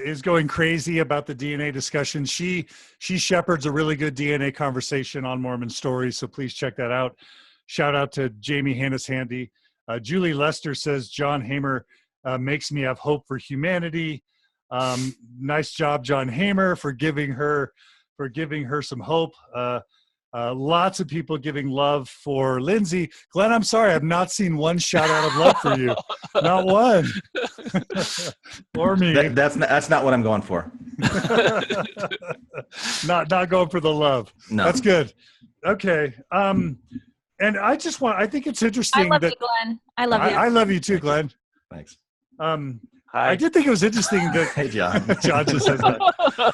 Speaker 1: is going crazy about the DNA discussion. She shepherds a really good DNA conversation on Mormon Stories, so please check that out. Shout out to Jamie Hansen. Julie Lester says John Hamer makes me have hope for humanity. Nice job, John Hamer, for giving her some hope. Lots of people giving love for Lindsay. Glenn, I'm sorry, I've not seen one shout out of love for you. Not one. Or me.
Speaker 2: That's not what I'm going for.
Speaker 1: Not going for the love. No. That's good. Okay. And I think it's interesting.
Speaker 4: I love you, Glenn. I love you.
Speaker 1: I love you too, Glenn.
Speaker 2: Thanks.
Speaker 1: I did think it was interesting that
Speaker 2: hey, John.
Speaker 1: John just says that.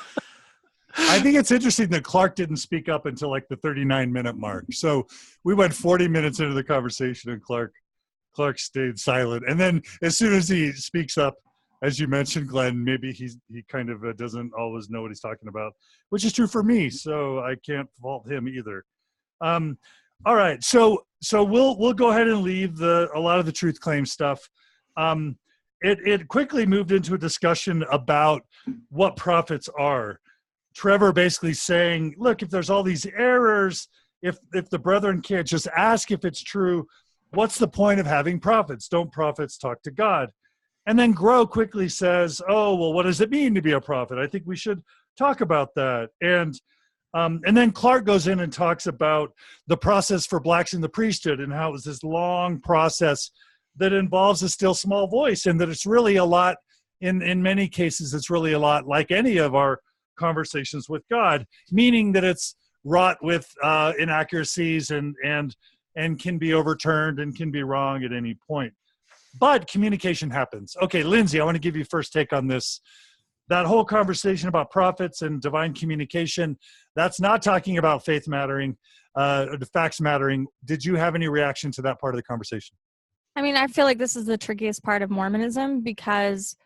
Speaker 1: I think it's interesting that Clarke didn't speak up until like the 39-minute mark. So we went 40 minutes into the conversation, and Clarke stayed silent. And then as soon as he speaks up, as you mentioned, Glenn, maybe he kind of doesn't always know what he's talking about, which is true for me. So I can't fault him either. All right, so we'll go ahead and leave a lot of the truth claim stuff. It quickly moved into a discussion about what prophets are. Trevor basically saying, look, if there's all these errors, if the brethren can't just ask if it's true, what's the point of having prophets? Don't prophets talk to God? And then Grow quickly says, oh, well, what does it mean to be a prophet? I think we should talk about that. And then Clarke goes in and talks about the process for blacks in the priesthood and how it was this long process that involves a still small voice, and that it's really a lot, in many cases, it's really a lot like any of our conversations with God, meaning that it's wrought with inaccuracies and can be overturned and can be wrong at any point. But communication happens. Okay, Lindsay, I want to give you first take on this. That whole conversation about prophets and divine communication, that's not talking about faith mattering, the facts mattering. Did you have any reaction to that part of the conversation?
Speaker 4: I mean, I feel like this is the trickiest part of Mormonism, because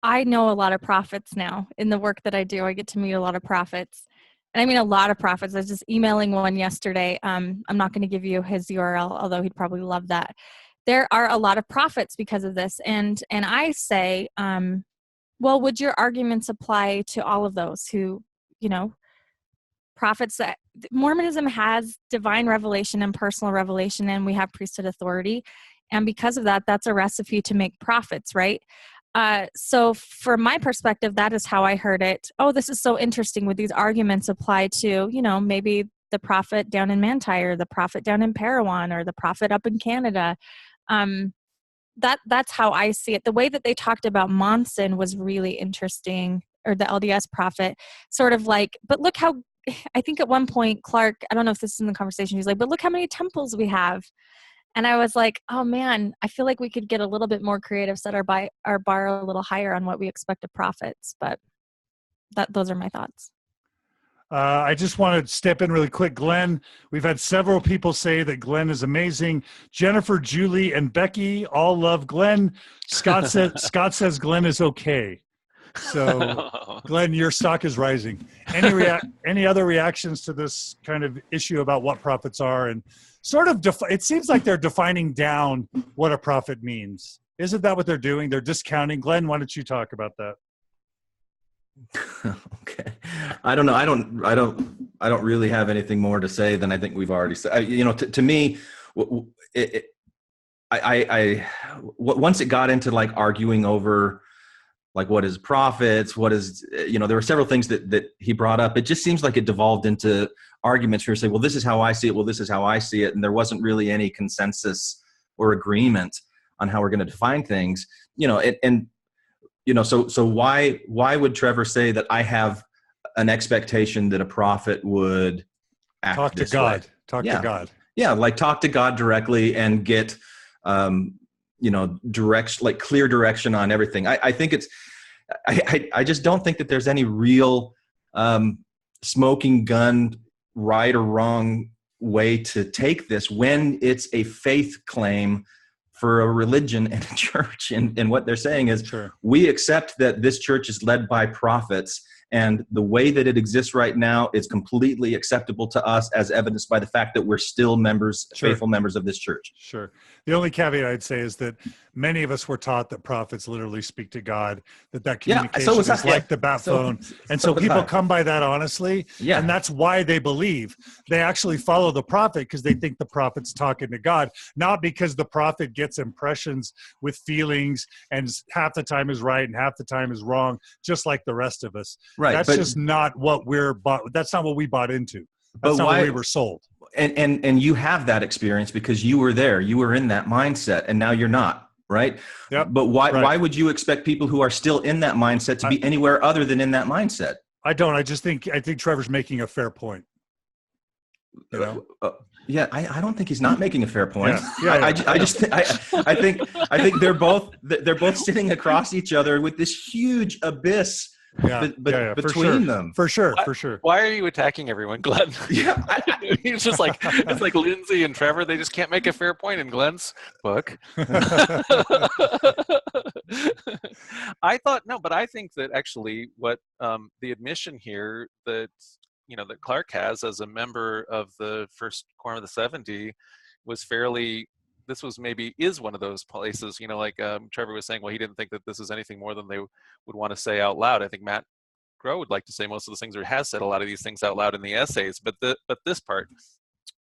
Speaker 4: I know a lot of prophets now. In the work that I do, I get to meet a lot of prophets. And I mean, a lot of prophets. I was just emailing one yesterday. I'm not going to give you his URL, although he'd probably love that. There are a lot of prophets because of this. And I say, well, would your arguments apply to all of those who, prophets? That Mormonism has divine revelation and personal revelation, and we have priesthood authority. And because of that, that's a recipe to make prophets, right? So from my perspective, that is how I heard it. Oh, this is so interesting. Would these arguments apply to, maybe the prophet down in Manti, or the prophet down in Parowan, or the prophet up in Canada? That's how I see it. The way that they talked about Monson was really interesting, or the LDS prophet, sort of like, but look how, I think at one point, Clarke, I don't know if this is in the conversation, he's like, but look how many temples we have. And I was like, oh man, I feel like we could get a little bit more creative, set our bar a little higher on what we expect of prophets. But those are my thoughts.
Speaker 1: I just want to step in really quick. Glenn, we've had several people say that Glenn is amazing. Jennifer, Julie, and Becky all love Glenn. Scott says Glenn is okay. So Glenn, your stock is rising. Any other reactions to this kind of issue about what prophets are, and sort of it seems like they're defining down what a prophet means. Isn't that what they're doing? They're discounting. Glenn, why don't you talk about that?
Speaker 2: Okay. I don't know. I don't really have anything more to say than I think we've already said. To me, once it got into like arguing over like what is prophets, what is, there were several things that he brought up. It just seems like it devolved into arguments where you say, well, this is how I see it. Well, this is how I see it. And there wasn't really any consensus or agreement on how we're going to define things, so why would Trevor say that I have an expectation that a prophet would act
Speaker 1: talk to
Speaker 2: this
Speaker 1: God,
Speaker 2: way?
Speaker 1: talk to God.
Speaker 2: Yeah. Like talk to God directly and get, direction, like clear direction on everything. I think I just don't think that there's any real smoking gun, right or wrong way to take this when it's a faith claim for a religion and a church. And what they're saying is,
Speaker 1: Sure.
Speaker 2: We accept that this church is led by prophets, and the way that it exists right now is completely acceptable to us, as evidenced by the fact that we're still members,
Speaker 1: Sure.
Speaker 2: faithful members of this church.
Speaker 1: Sure. The only caveat I'd say is that many of us were taught that prophets literally speak to God, that communication is like the bat phone. And so people come by that honestly.
Speaker 2: Yeah.
Speaker 1: And that's why they believe. They actually follow the prophet because they think the prophet's talking to God, not because the prophet gets impressions with feelings and half the time is right and half the time is wrong, just like the rest of us.
Speaker 2: Right.
Speaker 1: That's just not what that's not what we bought into. That's not what we were sold.
Speaker 2: And you have that experience because you were there, you were in that mindset, and now you're not, right?
Speaker 1: Yep.
Speaker 2: But why would you expect people who are still in that mindset to be anywhere other than in that mindset?
Speaker 1: I don't. I think Trevor's making a fair point.
Speaker 2: Yeah, I don't think he's not making a fair point.
Speaker 1: Yeah.
Speaker 2: I think they're both sitting across each other with this huge abyss between them.
Speaker 1: For sure.
Speaker 5: Why are you attacking everyone, Glenn?
Speaker 2: Yeah,
Speaker 5: it's just like Lindsay and Trevor. They just can't make a fair point in Glenn's book. I think that actually what the admission here that that Clarke has as a member of the first Quorum of the 70 was fairly. This is one of those places, like Trevor was saying, well, he didn't think that this is anything more than they would want to say out loud. I think Matt Groh would like to say most of those things, or has said a lot of these things out loud in the essays. But this part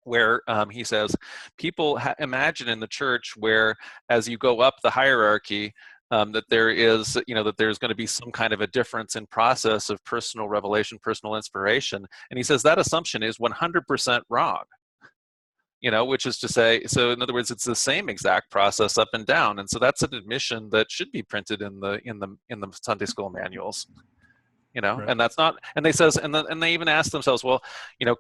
Speaker 5: where he says, people imagine in the church where as you go up the hierarchy, that there is, that there's going to be some kind of a difference in process of personal revelation, personal inspiration. And he says that assumption is 100% wrong. Which is to say, so in other words, it's the same exact process up and down, and so that's an admission that should be printed in the Sunday school manuals.
Speaker 1: Right.
Speaker 5: And that's not. And they even ask themselves, well,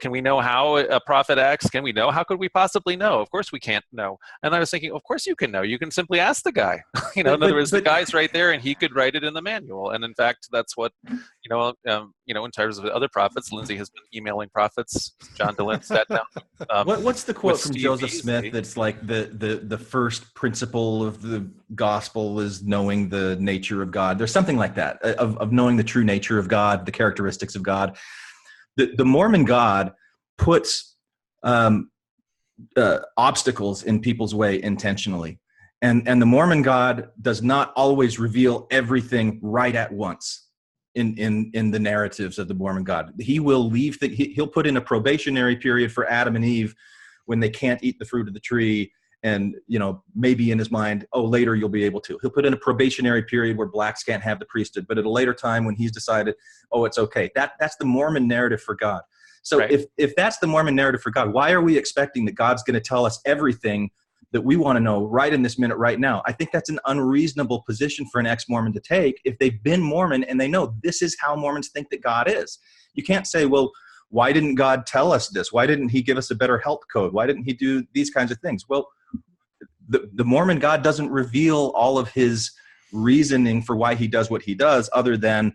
Speaker 5: can we know how a prophet acts? Can we know? How could we possibly know? Of course we can't know. And I was thinking, of course you can know. You can simply ask the guy. In other words, the guy's right there, and he could write it in the manual. And in fact, that's what in terms of other prophets, Lindsay has been emailing prophets. John Dehlin sat down.
Speaker 2: What's the quote from
Speaker 5: Steve
Speaker 2: Joseph
Speaker 5: Beasley.
Speaker 2: Smith that's like the first principle of the gospel is knowing the nature of God? There's something like that, of knowing the true nature of God, the characteristics of God. The Mormon God puts obstacles in people's way intentionally. And the Mormon God does not always reveal everything right at once. In the narratives of the Mormon God, he will leave he'll put in a probationary period for Adam and Eve when they can't eat the fruit of the tree, and maybe in his mind, oh, later you'll be able to. He'll put in a probationary period where blacks can't have the priesthood, but at a later time when he's decided, oh, it's okay. That's the Mormon narrative for God. So
Speaker 5: right.
Speaker 2: if that's the Mormon narrative for God, why are we expecting that God's going to tell us everything that we want to know right in this minute, right now? I think that's an unreasonable position for an ex-Mormon to take if they've been Mormon and they know this is how Mormons think that God is. You can't say, well, why didn't God tell us this? Why didn't he give us a better health code? Why didn't he do these kinds of things? Well, the Mormon God doesn't reveal all of his reasoning for why he does what he does, other than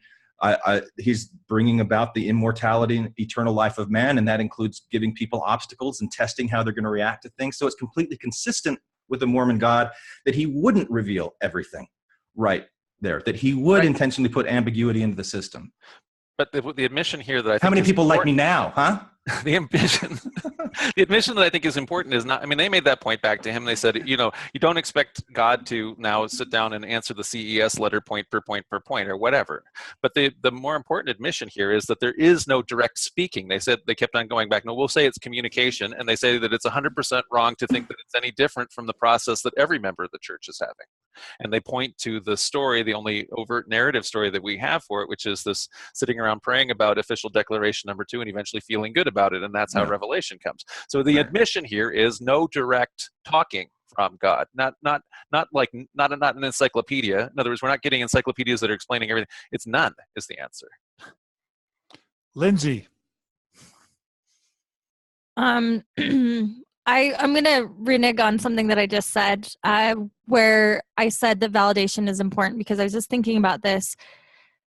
Speaker 2: he's bringing about the immortality and eternal life of man, and that includes giving people obstacles and testing how they're going to react to things. So it's completely consistent with the Mormon God that he wouldn't reveal everything right there, that he would intentionally put ambiguity into the system.
Speaker 5: But the admission here that I think
Speaker 2: how many people like me now, huh?
Speaker 5: The admission that I think is important is not, I mean, they made that point back to him. They said, you don't expect God to now sit down and answer the CES letter point per point per point or whatever. But the more important admission here is that there is no direct speaking. They said, they kept on going back. No, we'll say it's communication. And they say that it's 100% wrong to think that it's any different from the process that every member of the church is having. And they point to the story, the only overt narrative story that we have for it, which is this sitting around praying about official declaration number 2 and eventually feeling good about it. And that's how revelation comes. So the admission here is no direct talking from God, not an encyclopedia. In other words, we're not getting encyclopedias that are explaining everything. It's none is the answer.
Speaker 1: Lindsay.
Speaker 4: I'm going to renege on something that I just said, where I said that validation is important, because I was just thinking about this.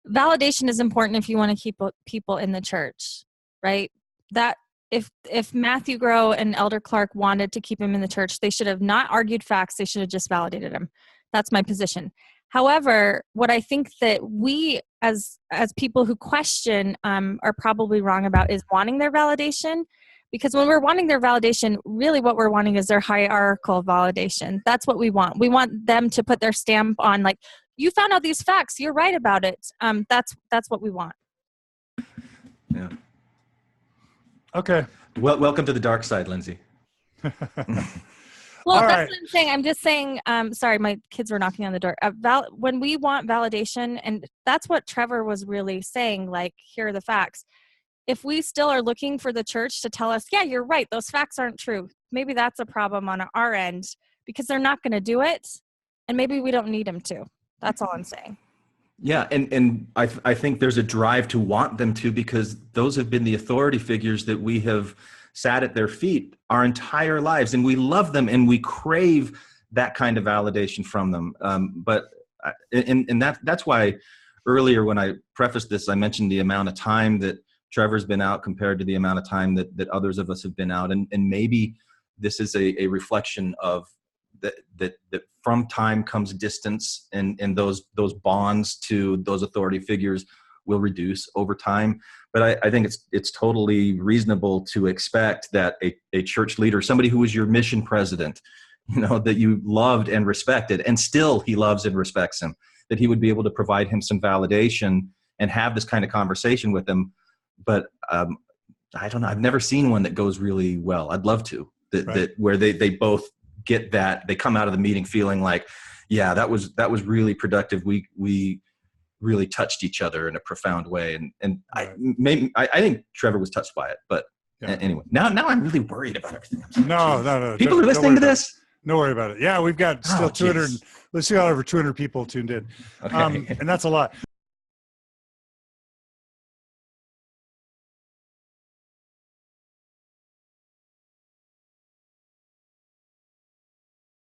Speaker 4: Validation is important if you want to keep people in the church, right? That if Matthew Grow and Elder Clarke wanted to keep him in the church, they should have not argued facts. They should have just validated him. That's my position. However, what I think that we as people who question are probably wrong about is wanting their validation. Because when we're wanting their validation, really what we're wanting is their hierarchical validation. That's what we want. We want them to put their stamp on, like, you found out these facts, you're right about it. That's what we want.
Speaker 2: Yeah.
Speaker 1: Okay.
Speaker 2: Well, welcome to the dark side, Lindsay.
Speaker 4: Well,
Speaker 1: All
Speaker 4: that's
Speaker 1: right.
Speaker 4: what I'm saying. I'm just saying, sorry, my kids were knocking on the door. When we want validation, and that's what Trevor was really saying, like, here are the facts. If we still are looking for the church to tell us, yeah, you're right, those facts aren't true, maybe that's a problem on our end, because they're not going to do it, and maybe we don't need them to. That's all I'm saying.
Speaker 2: Yeah, and I think there's a drive to want them to, because those have been the authority figures that we have sat at their feet our entire lives, and we love them and we crave that kind of validation from them. But that's why earlier when I prefaced this, I mentioned the amount of time that Trevor's been out compared to the amount of time that others of us have been out, and maybe this is a reflection of that from time comes distance, and those bonds to those authority figures will reduce over time. But I think it's totally reasonable to expect that a church leader, somebody who was your mission president, that you loved and respected, and still he loves and respects him, that he would be able to provide him some validation and have this kind of conversation with him. But I don't know. I've never seen one that goes really well. I'd love to, that where they both get that, they come out of the meeting feeling like, yeah, that was really productive. We really touched each other in a profound way. And I think Trevor was touched by it, but anyway, now I'm really worried about everything.
Speaker 1: No.
Speaker 2: People are listening to this.
Speaker 1: Don't worry about it. Yeah, we've got still 200. Let's see, over 200 people tuned in.
Speaker 2: Okay.
Speaker 1: And that's a lot.